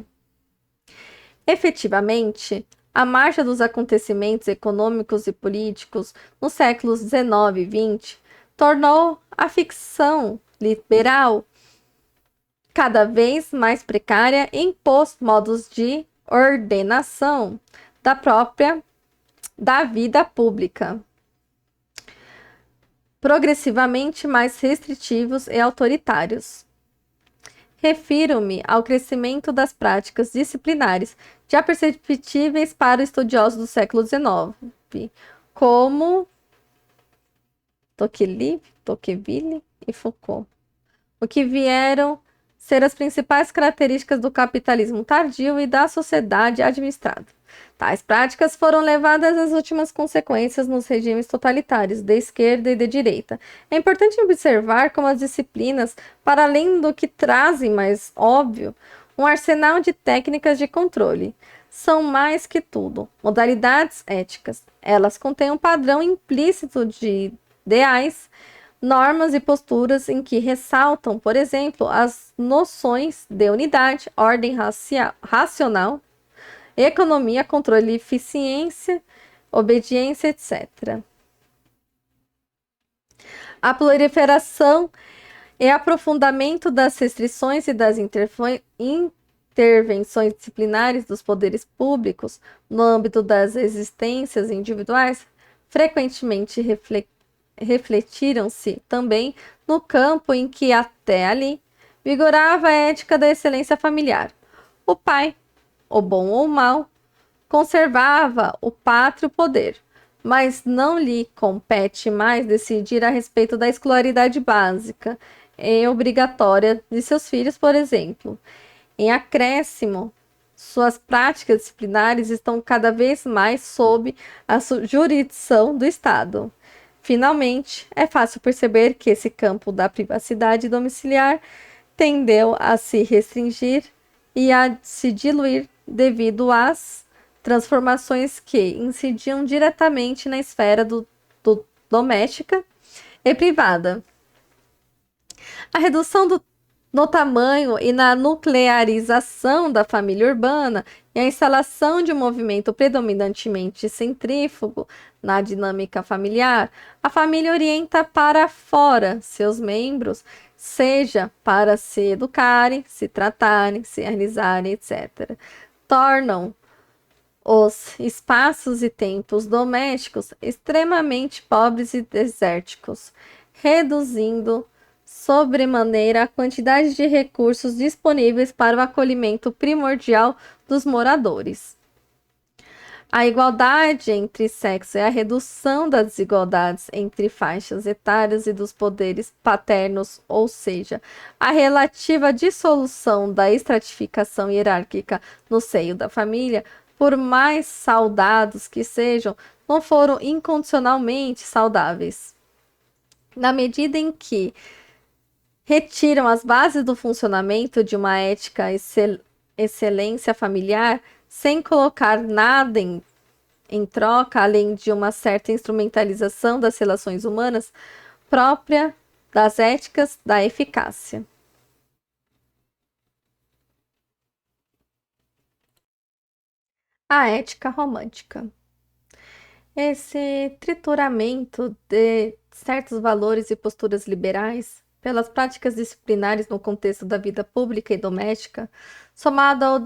Efetivamente, a marcha dos acontecimentos econômicos e políticos nos séculos XIX e XX tornou a ficção liberal cada vez mais precária e impôs modos de ordenação da vida pública, progressivamente mais restritivos e autoritários. Refiro-me ao crescimento das práticas disciplinares já perceptíveis para estudiosos do século XIX, como Tocqueville e Foucault, o que vieram ser as principais características do capitalismo tardio e da sociedade administrada. Tais práticas foram levadas às últimas consequências nos regimes totalitários de esquerda e de direita. É importante observar como as disciplinas, para além do que trazem mais óbvio, um arsenal de técnicas de controle, são mais que tudo modalidades éticas. Elas contêm um padrão implícito de ideais, normas e posturas em que ressaltam, por exemplo, as noções de unidade, ordem racional, economia, controle, eficiência, obediência, etc. A proliferação e aprofundamento das restrições e das intervenções disciplinares dos poderes públicos no âmbito das existências individuais frequentemente refletiram-se também no campo em que até ali vigorava a ética da excelência familiar. O pai, o bom ou o mal, conservava o pátrio poder, mas não lhe compete mais decidir a respeito da escolaridade básica e obrigatória de seus filhos, por exemplo. Em acréscimo, suas práticas disciplinares estão cada vez mais sob a jurisdição do Estado. Finalmente, é fácil perceber que esse campo da privacidade domiciliar tendeu a se restringir e a se diluir devido às transformações que incidiam diretamente na esfera doméstica e privada. A redução no tamanho e na nuclearização da família urbana e a instalação de um movimento predominantemente centrífugo na dinâmica familiar, a família orienta para fora seus membros, seja para se educarem, se tratarem, se realizarem, etc. Tornam os espaços e tempos domésticos extremamente pobres e desérticos, reduzindo sobremaneira a quantidade de recursos disponíveis para o acolhimento primordial dos moradores. A igualdade entre sexos é a redução das desigualdades entre faixas etárias e dos poderes paternos, ou seja, a relativa dissolução da estratificação hierárquica no seio da família, por mais saudados que sejam, não foram incondicionalmente saudáveis. Na medida em que retiram as bases do funcionamento de uma ética excelência familiar, sem colocar nada em troca, além de uma certa instrumentalização das relações humanas própria das éticas da eficácia. A ética romântica. Esse trituramento de certos valores e posturas liberais pelas práticas disciplinares no contexto da vida pública e doméstica, somado ao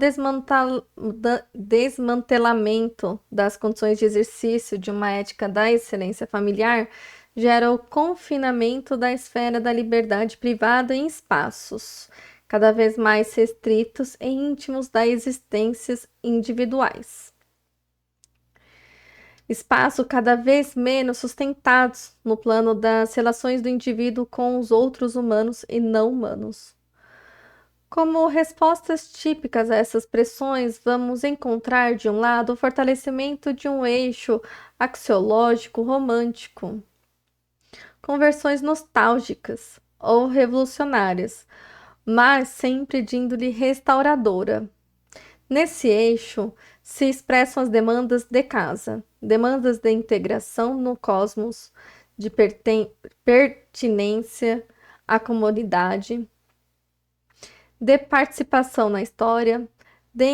desmantelamento das condições de exercício de uma ética da excelência familiar, gera o confinamento da esfera da liberdade privada em espaços cada vez mais restritos e íntimos das existências individuais. Espaço cada vez menos sustentados no plano das relações do indivíduo com os outros humanos e não humanos. Como respostas típicas a essas pressões, vamos encontrar, de um lado, o fortalecimento de um eixo axiológico romântico, com versões nostálgicas ou revolucionárias, mas sempre de índole restauradora. Nesse eixo se expressam as demandas de casa, demandas de integração no cosmos, de pertinência à comunidade, de participação na história, de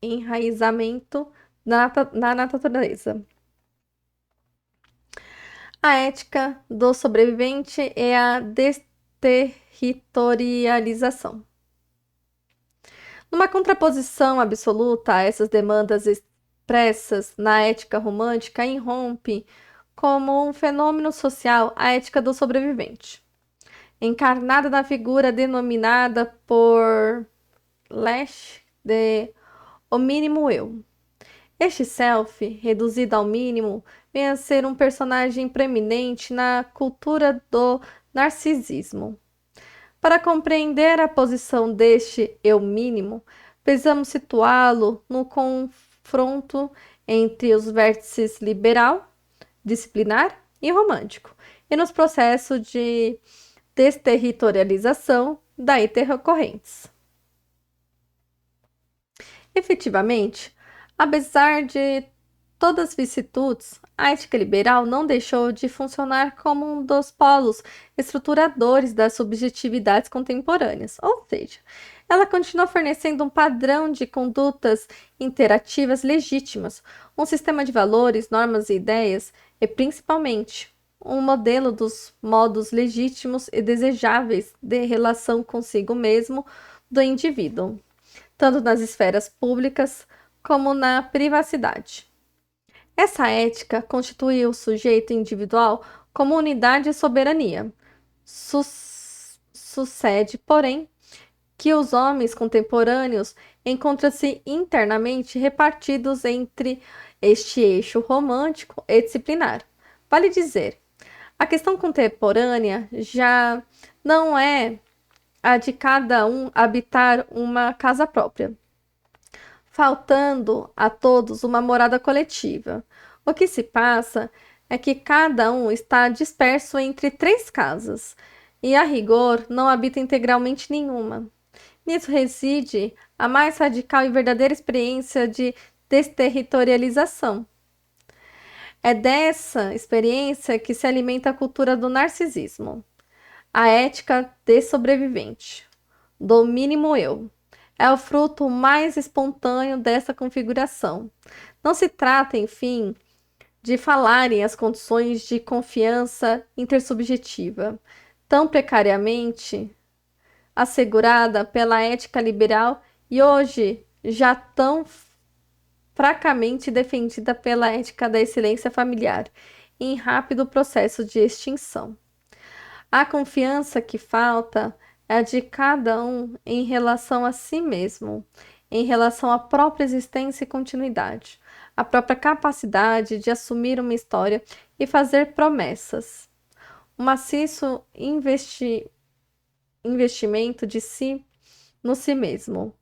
enraizamento na natureza. A ética do sobrevivente é a desterritorialização. Numa contraposição absoluta a essas demandas expressas na ética romântica, irrompe como um fenômeno social a ética do sobrevivente, encarnada na figura denominada por Lesch de o mínimo eu. Este self, reduzido ao mínimo, vem a ser um personagem preeminente na cultura do narcisismo. Para compreender a posição deste eu mínimo, precisamos situá-lo no confronto entre os vértices liberal, disciplinar e romântico, e nos processos de desterritorialização daí intercorrentes. Efetivamente, apesar de todas as vicissitudes, a ética liberal não deixou de funcionar como um dos polos estruturadores das subjetividades contemporâneas, ou seja, ela continua fornecendo um padrão de condutas interativas legítimas, um sistema de valores, normas e ideias, e principalmente um modelo dos modos legítimos e desejáveis de relação consigo mesmo do indivíduo, tanto nas esferas públicas como na privacidade. Essa ética constitui o sujeito individual como unidade e soberania. Sucede, porém, que os homens contemporâneos encontram-se internamente repartidos entre este eixo romântico e disciplinar. Vale dizer, a questão contemporânea já não é a de cada um habitar uma casa própria, faltando a todos uma morada coletiva. O que se passa é que cada um está disperso entre 3 casas e, a rigor, não habita integralmente nenhuma. Nisso reside a mais radical e verdadeira experiência de desterritorialização. É dessa experiência que se alimenta a cultura do narcisismo, a ética de sobrevivente, do mínimo eu. É o fruto mais espontâneo dessa configuração. Não se trata, enfim, de falarem as condições de confiança intersubjetiva, tão precariamente assegurada pela ética liberal e hoje já tão fracamente defendida pela ética da excelência familiar, em rápido processo de extinção. A confiança que falta é a de cada um em relação a si mesmo, em relação à própria existência e continuidade, a própria capacidade de assumir uma história e fazer promessas. Um maciço investimento de si no si mesmo,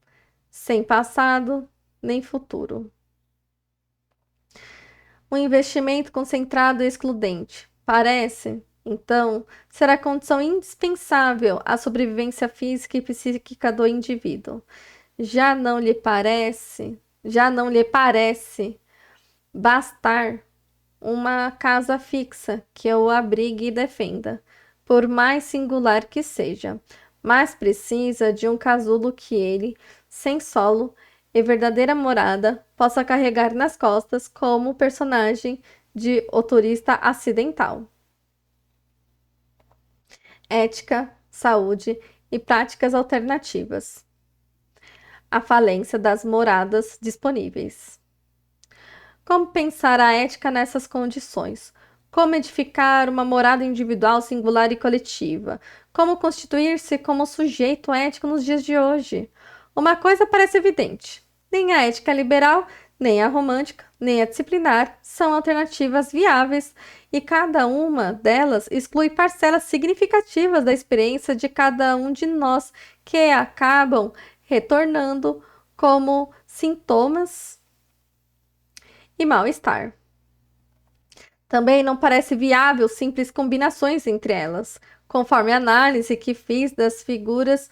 sem passado nem futuro. Um investimento concentrado e excludente. Parece, então, ser a condição indispensável à sobrevivência física e psíquica do indivíduo. Já não lhe parece bastar uma casa fixa que o abrigue e defenda, por mais singular que seja, mas precisa de um casulo que ele, sem solo e verdadeira morada, possa carregar nas costas como personagem de O Turista Acidental. Ética, saúde e práticas alternativas. A falência das moradas disponíveis. Como pensar a ética nessas condições? Como edificar uma morada individual, singular e coletiva? Como constituir-se como sujeito ético nos dias de hoje? Uma coisa parece evidente: nem a ética liberal, nem a romântica, nem a disciplinar são alternativas viáveis, e cada uma delas exclui parcelas significativas da experiência de cada um de nós, que acabam retornando como sintomas e mal-estar. Também não parece viável simples combinações entre elas, conforme a análise que fiz das figuras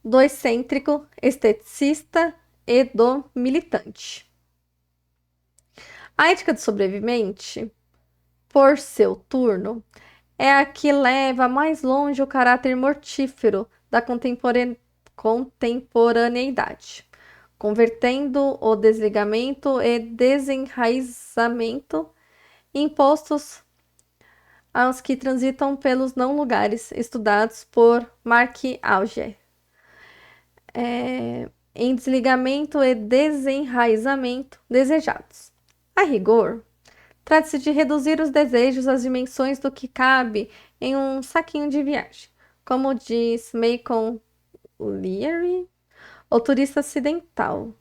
do excêntrico, esteticista e do militante. A ética do sobrevivente, por seu turno, é a que leva mais longe o caráter mortífero da contemporaneidade, convertendo o desligamento e desenraizamento impostos aos que transitam pelos não-lugares, estudados por Mark Auger. Em desligamento e desenraizamento desejados. A rigor, trata-se de reduzir os desejos às dimensões do que cabe em um saquinho de viagem, como diz Macon Leary, o turista acidental.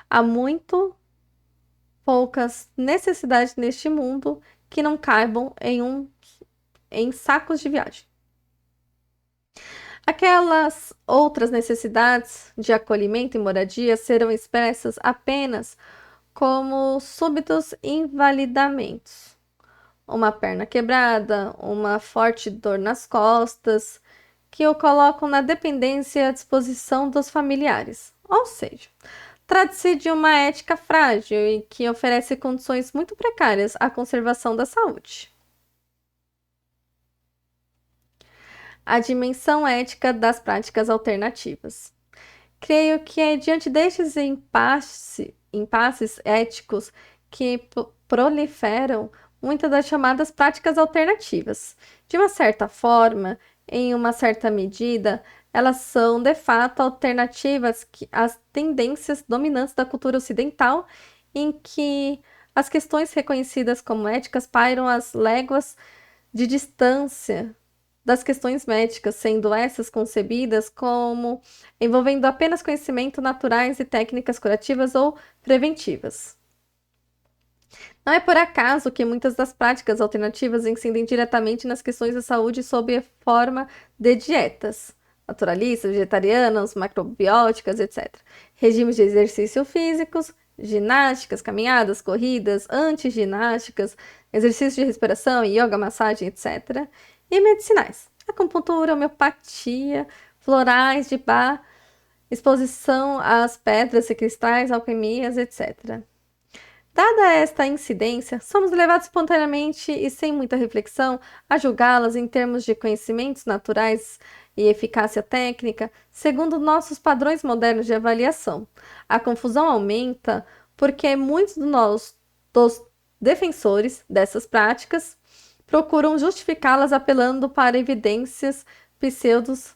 Há muito poucas necessidades neste mundo que não caibam em sacos de viagem. Aquelas outras necessidades de acolhimento e moradia serão expressas apenas como súbitos invalidamentos. Uma perna quebrada, uma forte dor nas costas, que o colocam na dependência e à disposição dos familiares. Ou seja, trata-se de uma ética frágil e que oferece condições muito precárias à conservação da saúde. A dimensão ética das práticas alternativas. Creio que é diante destes impasses éticos que proliferam muitas das chamadas práticas alternativas. De uma certa forma, em uma certa medida, elas são de fato alternativas às tendências dominantes da cultura ocidental, em que as questões reconhecidas como éticas pairam às léguas de distância das questões médicas, sendo essas concebidas como envolvendo apenas conhecimento naturais e técnicas curativas ou preventivas. Não é por acaso que muitas das práticas alternativas incidem diretamente nas questões da saúde sob a forma de dietas naturalistas, vegetarianas, macrobióticas, etc. Regimes de exercício físicos, ginásticas, caminhadas, corridas, antiginásticas, exercícios de respiração, yoga, massagem, etc. E medicinais, acupuntura, homeopatia, florais de Bach, exposição às pedras e cristais, alquimias, etc. Dada esta incidência, somos levados espontaneamente e sem muita reflexão a julgá-las em termos de conhecimentos naturais e eficácia técnica, segundo nossos padrões modernos de avaliação. A confusão aumenta porque muitos dos defensores dessas práticas procuram justificá-las apelando para evidências pseudos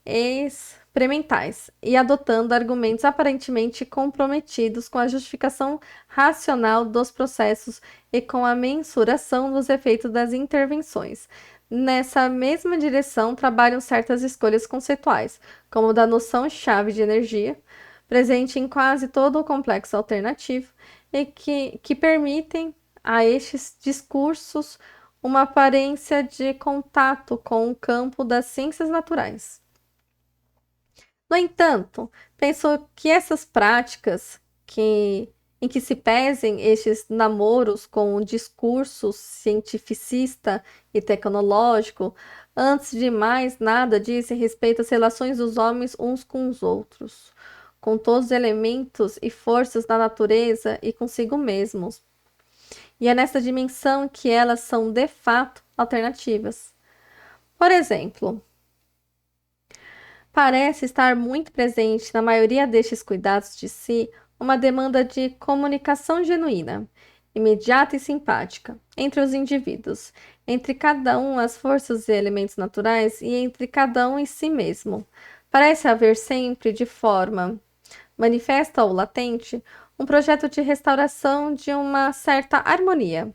experimentais e adotando argumentos aparentemente comprometidos com a justificação racional dos processos e com a mensuração dos efeitos das intervenções. Nessa mesma direção trabalham certas escolhas conceituais, como da noção-chave de energia, presente em quase todo o complexo alternativo, e que permitem a estes discursos uma aparência de contato com o campo das ciências naturais. No entanto, penso que essas práticas em que se pesem estes namoros com o discurso cientificista e tecnológico, antes de mais nada dizem respeito às relações dos homens uns com os outros, com todos os elementos e forças da natureza e consigo mesmos. E é nessa dimensão que elas são de fato alternativas. Por exemplo, parece estar muito presente na maioria destes cuidados de si uma demanda de comunicação genuína, imediata e simpática, entre os indivíduos, entre cada um as forças e elementos naturais e entre cada um em si mesmo. Parece haver sempre, de forma manifesta ou latente, um projeto de restauração de uma certa harmonia,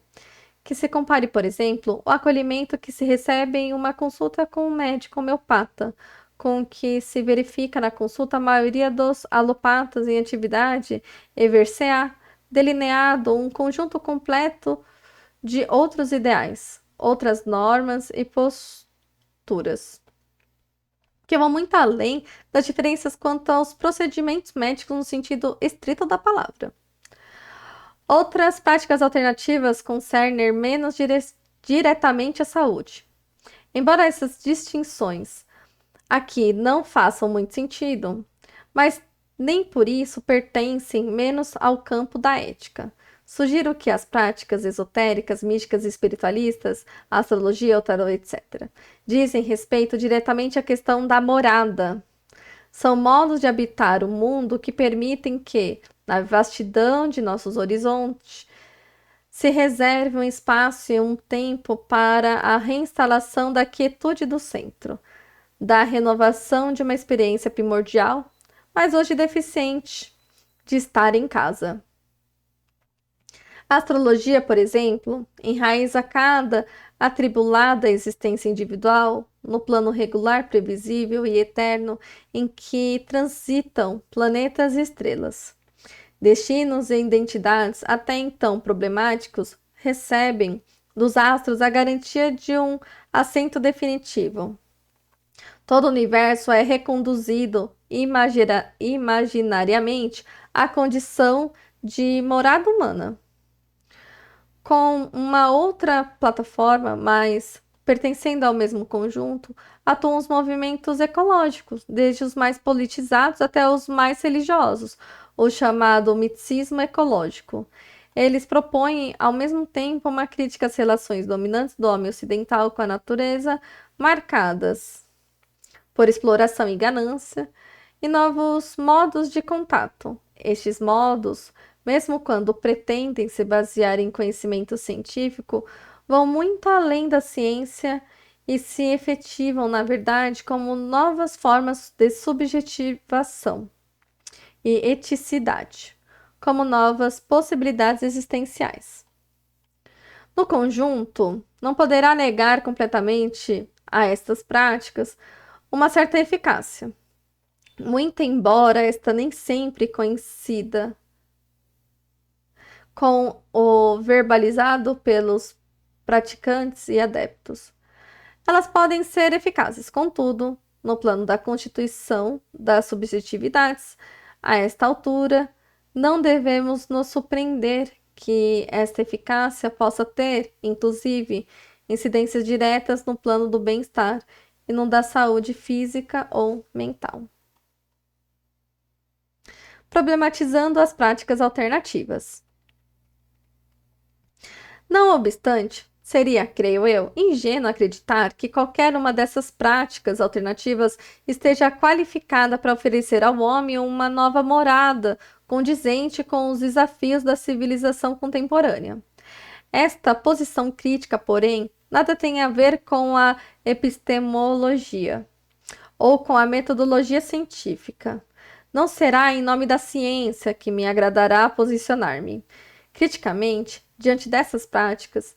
que se compare, por exemplo, o acolhimento que se recebe em uma consulta com um médico homeopata, com o que se verifica na consulta a maioria dos alopatas em atividade EVER-CA, delineado um conjunto completo de outros ideais, outras normas e posturas, que vão muito além das diferenças quanto aos procedimentos médicos no sentido estrito da palavra. Outras práticas alternativas concernem menos diretamente a saúde. Embora essas distinções aqui não façam muito sentido, mas nem por isso pertencem menos ao campo da ética. Sugiro que as práticas esotéricas, místicas e espiritualistas, a astrologia, o tarô, etc., dizem respeito diretamente à questão da morada. São modos de habitar o mundo que permitem que, na vastidão de nossos horizontes, se reserve um espaço e um tempo para a reinstalação da quietude do centro, da renovação de uma experiência primordial, mas hoje deficiente, de estar em casa. A astrologia, por exemplo, enraiza cada atribulada existência individual no plano regular, previsível e eterno em que transitam planetas e estrelas. Destinos e identidades até então problemáticos recebem dos astros a garantia de um assento definitivo. Todo o universo é reconduzido imaginariamente à condição de morada humana. Com uma outra plataforma, mas pertencendo ao mesmo conjunto, atuam os movimentos ecológicos, desde os mais politizados até os mais religiosos, o chamado misticismo ecológico. Eles propõem, ao mesmo tempo, uma crítica às relações dominantes do homem ocidental com a natureza, marcadas por exploração e ganância, e novos modos de contato. Estes modos, mesmo quando pretendem se basear em conhecimento científico, vão muito além da ciência e se efetivam, na verdade, como novas formas de subjetivação e eticidade, como novas possibilidades existenciais. No conjunto, não poderá negar completamente a estas práticas uma certa eficácia, muito embora esta nem sempre coincida com o verbalizado pelos praticantes e adeptos. Elas podem ser eficazes, contudo, no plano da constituição das subjetividades, a esta altura, não devemos nos surpreender que esta eficácia possa ter, inclusive, incidências diretas no plano do bem-estar e no da saúde física ou mental. Problematizando as práticas alternativas. Não obstante, seria, creio eu, ingênuo acreditar que qualquer uma dessas práticas alternativas esteja qualificada para oferecer ao homem uma nova morada condizente com os desafios da civilização contemporânea. Esta posição crítica, porém, nada tem a ver com a epistemologia ou com a metodologia científica. Não será em nome da ciência que me agradará posicionar-me criticamente diante dessas práticas.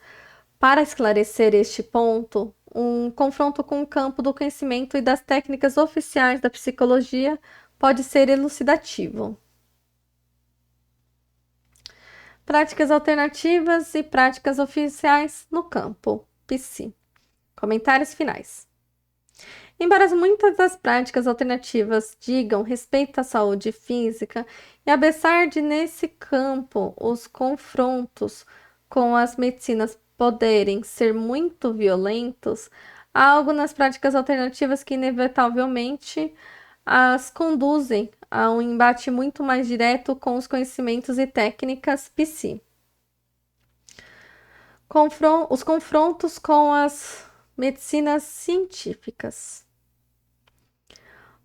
Para esclarecer este ponto, um confronto com o campo do conhecimento e das técnicas oficiais da psicologia pode ser elucidativo. Práticas alternativas e práticas oficiais no campo psi. Comentários finais. Embora muitas das práticas alternativas digam respeito à saúde física, e apesar de nesse campo os confrontos com as medicinas poderem ser muito violentos, há algo nas práticas alternativas que inevitavelmente as conduzem a um embate muito mais direto com os conhecimentos e técnicas psi. Os confrontos com as medicinas científicas.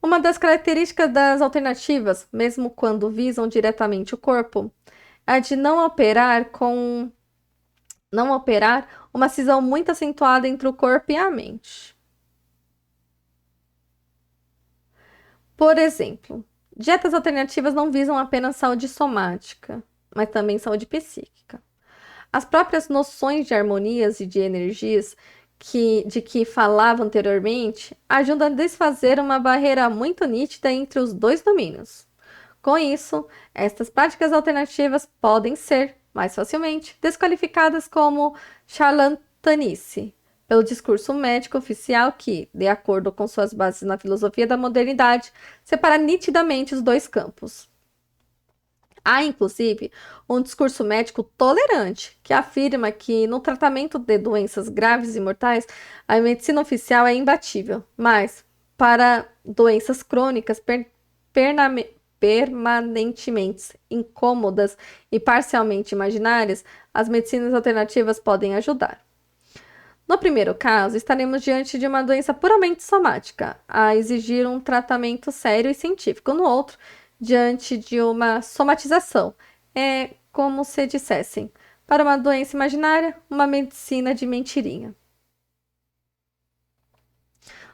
Uma das características das alternativas, mesmo quando visam diretamente o corpo, é a de não operar uma cisão muito acentuada entre o corpo e a mente. Por exemplo, dietas alternativas não visam apenas saúde somática, mas também saúde psíquica. As próprias noções de harmonias e de energias de que falava anteriormente ajudam a desfazer uma barreira muito nítida entre os dois domínios. Com isso, estas práticas alternativas podem ser, mais facilmente, desqualificadas como charlatanice pelo discurso médico oficial que, de acordo com suas bases na filosofia da modernidade, separa nitidamente os dois campos. Há, inclusive, um discurso médico tolerante que afirma que, no tratamento de doenças graves e mortais, a medicina oficial é imbatível, mas, para doenças crônicas permanentemente incômodas e parcialmente imaginárias, as medicinas alternativas podem ajudar. No primeiro caso, estaremos diante de uma doença puramente somática, a exigir um tratamento sério e científico. No outro, diante de uma somatização. É como se dissessem, para uma doença imaginária, uma medicina de mentirinha.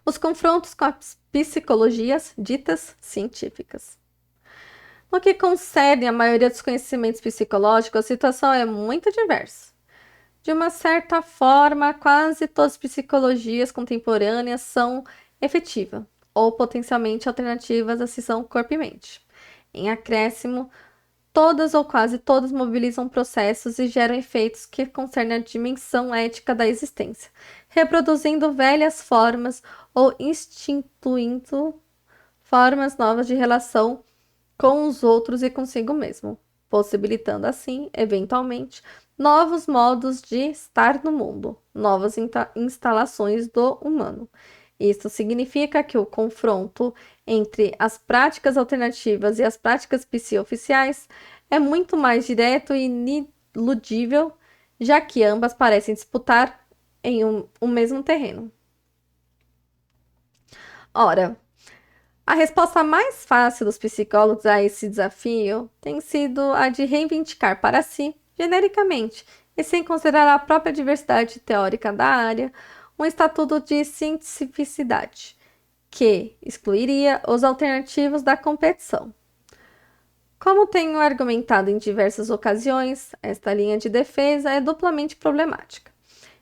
Os confrontos com as psicologias ditas científicas. No que concerne a maioria dos conhecimentos psicológicos, a situação é muito diversa. De uma certa forma, quase todas as psicologias contemporâneas são efetivas ou potencialmente alternativas à cisão corpo e mente. Em acréscimo, todas ou quase todas mobilizam processos e geram efeitos que concernem a dimensão ética da existência, reproduzindo velhas formas ou instituindo formas novas de relação com os outros e consigo mesmo, possibilitando assim, eventualmente, novos modos de estar no mundo, novas instalações do humano. Isso significa que o confronto entre as práticas alternativas e as práticas psi-oficiais é muito mais direto e iniludível, já que ambas parecem disputar em um mesmo terreno. Ora, a resposta mais fácil dos psicólogos a esse desafio tem sido a de reivindicar para si, genericamente, e sem considerar a própria diversidade teórica da área, um estatuto de cientificidade, que excluiria os alternativos da competição. Como tenho argumentado em diversas ocasiões, esta linha de defesa é duplamente problemática.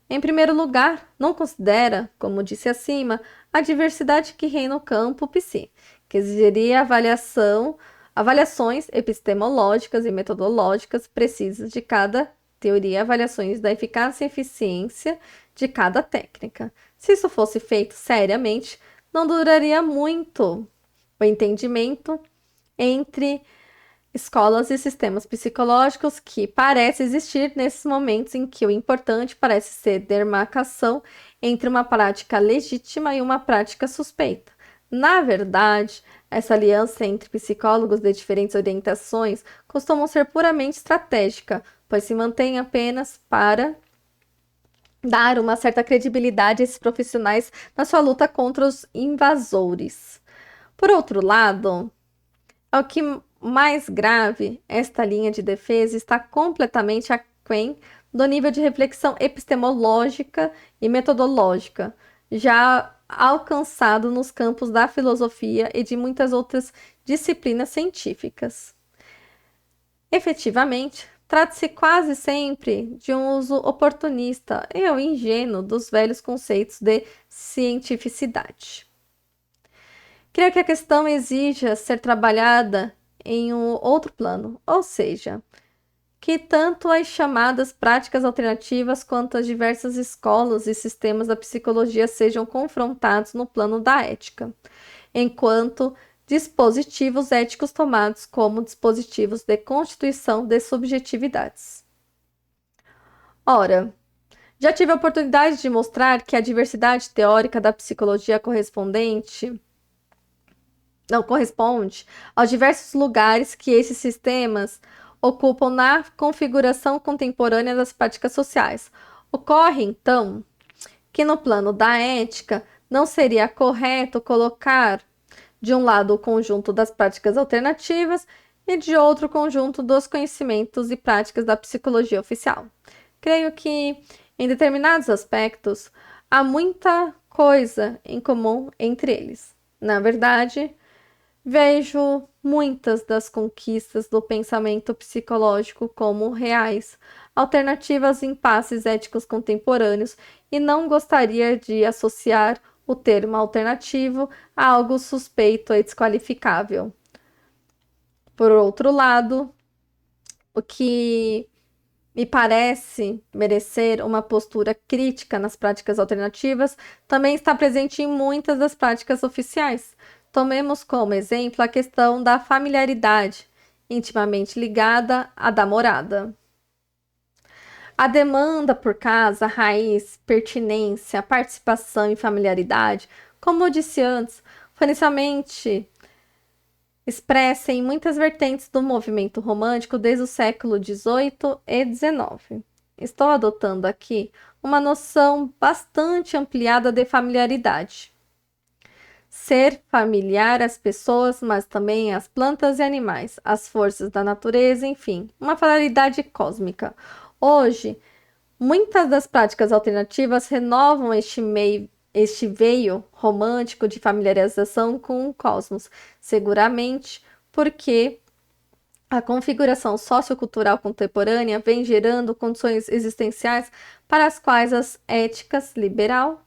Em primeiro lugar, não considera, como disse acima, a diversidade que reina no campo psi, que exigiria avaliações epistemológicas e metodológicas precisas de cada teoria, avaliações da eficácia e eficiência de cada técnica. Se isso fosse feito seriamente, não duraria muito o entendimento entre escolas e sistemas psicológicos que parece existir nesses momentos em que o importante parece ser demarcação entre uma prática legítima e uma prática suspeita. Na verdade, essa aliança entre psicólogos de diferentes orientações costuma ser puramente estratégica, pois se mantém apenas para dar uma certa credibilidade a esses profissionais na sua luta contra os invasores. Por outro lado, ao que mais grave, esta linha de defesa está completamente aquém do nível de reflexão epistemológica e metodológica, já alcançado nos campos da filosofia e de muitas outras disciplinas científicas. Efetivamente, trata-se quase sempre de um uso oportunista e ingênuo dos velhos conceitos de cientificidade. Creio que a questão exija ser trabalhada em um outro plano, ou seja, que tanto as chamadas práticas alternativas quanto as diversas escolas e sistemas da psicologia sejam confrontados no plano da ética, enquanto dispositivos éticos tomados como dispositivos de constituição de subjetividades. Ora, já tive a oportunidade de mostrar que a diversidade teórica da psicologia corresponde aos diversos lugares que esses sistemas ocupam na configuração contemporânea das práticas sociais. Ocorre, então, que no plano da ética não seria correto colocar de um lado o conjunto das práticas alternativas e de outro o conjunto dos conhecimentos e práticas da psicologia oficial. Creio que, em determinados aspectos, há muita coisa em comum entre eles. Na verdade, vejo muitas das conquistas do pensamento psicológico como reais, alternativas aos impasses éticos contemporâneos, e não gostaria de associar o termo alternativo a algo suspeito e desqualificável. Por outro lado, o que me parece merecer uma postura crítica nas práticas alternativas também está presente em muitas das práticas oficiais. Tomemos como exemplo a questão da familiaridade, intimamente ligada à da morada. A demanda por casa, raiz, pertinência, participação e familiaridade, como eu disse antes, foi inicialmente expressa em muitas vertentes do movimento romântico desde o século XVIII e XIX. Estou adotando aqui uma noção bastante ampliada de familiaridade. Ser familiar às pessoas, mas também às plantas e animais, às forças da natureza, enfim, uma familiaridade cósmica. Hoje, muitas das práticas alternativas renovam este veio romântico de familiarização com o cosmos, seguramente porque a configuração sociocultural contemporânea vem gerando condições existenciais para as quais as éticas liberal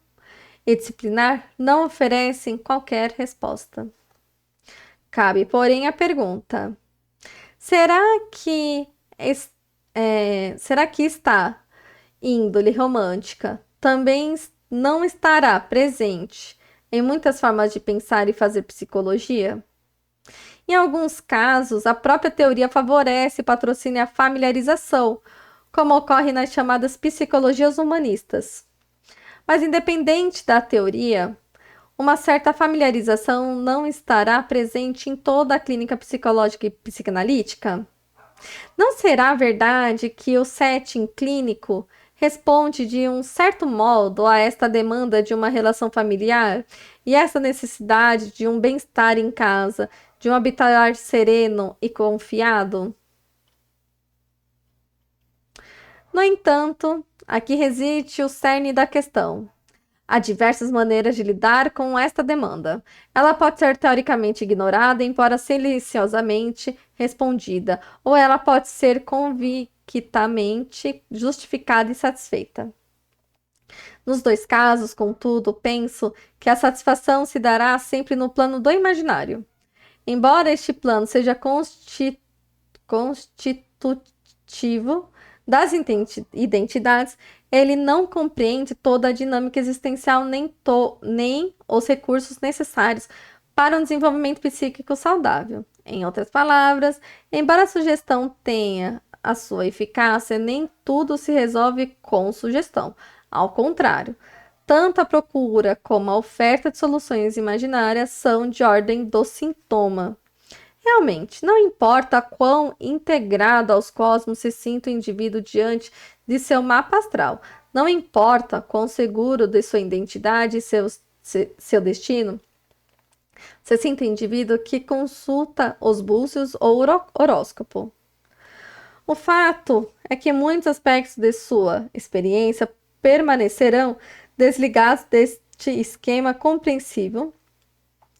e disciplinar não oferecem qualquer resposta. Cabe, porém, a pergunta: será que esta índole romântica também não estará presente em muitas formas de pensar e fazer psicologia? Em alguns casos, a própria teoria favorece e patrocina a familiarização, como ocorre nas chamadas psicologias humanistas. Mas, independente da teoria, uma certa familiarização não estará presente em toda a clínica psicológica e psicanalítica? Não será verdade que o setting clínico responde de um certo modo a esta demanda de uma relação familiar e essa necessidade de um bem-estar em casa, de um habitar sereno e confiado? No entanto, aqui reside o cerne da questão. Há diversas maneiras de lidar com esta demanda. Ela pode ser teoricamente ignorada, embora silenciosamente respondida, ou ela pode ser convictamente justificada e satisfeita. Nos dois casos, contudo, penso que a satisfação se dará sempre no plano do imaginário. Embora este plano seja constitutivo das identidades, ele não compreende toda a dinâmica existencial nem os recursos necessários para um desenvolvimento psíquico saudável. Em outras palavras, embora a sugestão tenha a sua eficácia, nem tudo se resolve com sugestão. Ao contrário, tanto a procura como a oferta de soluções imaginárias são de ordem do sintoma. Realmente, não importa quão integrado aos cosmos se sinta o indivíduo diante de seu mapa astral, não importa quão seguro de sua identidade e seu destino se sinta o indivíduo que consulta os búzios ou horóscopo. O fato é que muitos aspectos de sua experiência permanecerão desligados deste esquema compreensível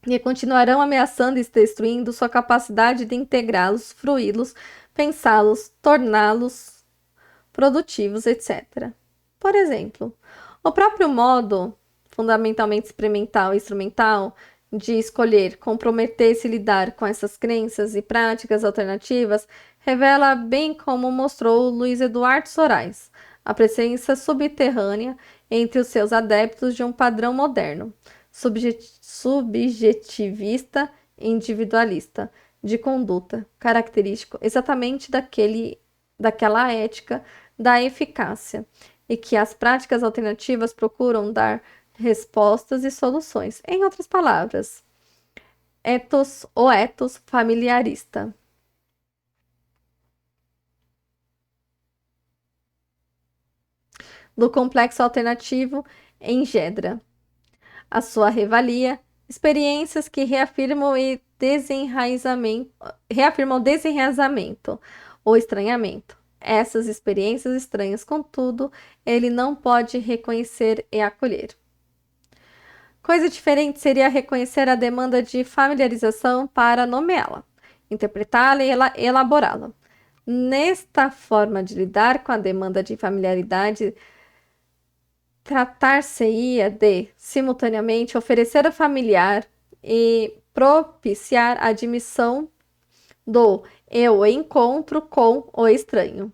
e continuarão ameaçando e destruindo sua capacidade de integrá-los, fruí-los, pensá-los, torná-los produtivos, etc. Por exemplo, o próprio modo, fundamentalmente experimental e instrumental, de escolher, comprometer-se e lidar com essas crenças e práticas alternativas revela, bem como mostrou Luiz Eduardo Soares, a presença subterrânea entre os seus adeptos de um padrão moderno, subjetivista e individualista, de conduta, característico exatamente daquela ética da eficácia, e que as práticas alternativas procuram dar respostas e soluções. Em outras palavras, ethos familiarista. Do complexo alternativo engendra a sua revalia, experiências que reafirmam o desenraizamento ou estranhamento. Essas experiências estranhas, contudo, ele não pode reconhecer e acolher. Coisa diferente seria reconhecer a demanda de familiarização para nomeá-la, interpretá-la e elaborá-la. Nesta forma de lidar com a demanda de familiaridade, tratar-se-ia de, simultaneamente, oferecer ao familiar e propiciar a admissão do eu encontro com o estranho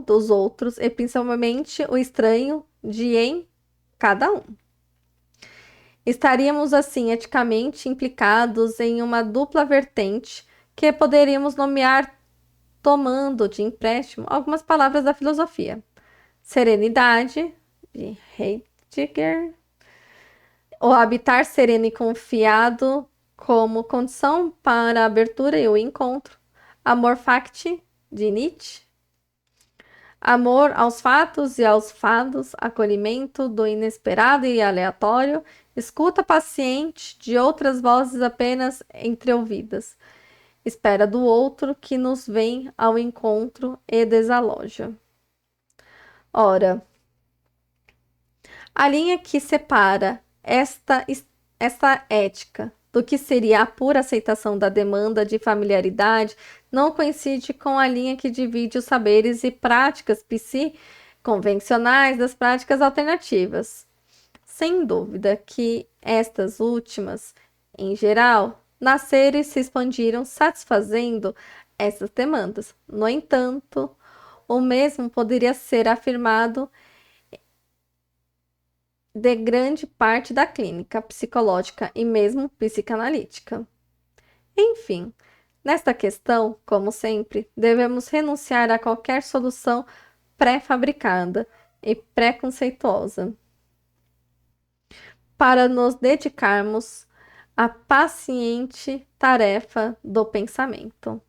dos outros e principalmente o estranho de em cada um. Estaríamos assim eticamente implicados em uma dupla vertente que poderíamos nomear tomando de empréstimo algumas palavras da filosofia. Serenidade, de Heidegger, o habitar sereno e confiado como condição para a abertura e o encontro. Amor facti, de Nietzsche. Amor aos fatos e aos fados, acolhimento do inesperado e aleatório, escuta paciente de outras vozes apenas entreouvidas, espera do outro que nos vem ao encontro e desaloja. Ora, a linha que separa esta ética do que seria a pura aceitação da demanda de familiaridade não coincide com a linha que divide os saberes e práticas convencionais das práticas alternativas. Sem dúvida que estas últimas, em geral, nasceram e se expandiram satisfazendo essas demandas. No entanto, o mesmo poderia ser afirmado de grande parte da clínica psicológica e mesmo psicanalítica. Enfim, nesta questão, como sempre, devemos renunciar a qualquer solução pré-fabricada e preconceituosa para nos dedicarmos à paciente tarefa do pensamento.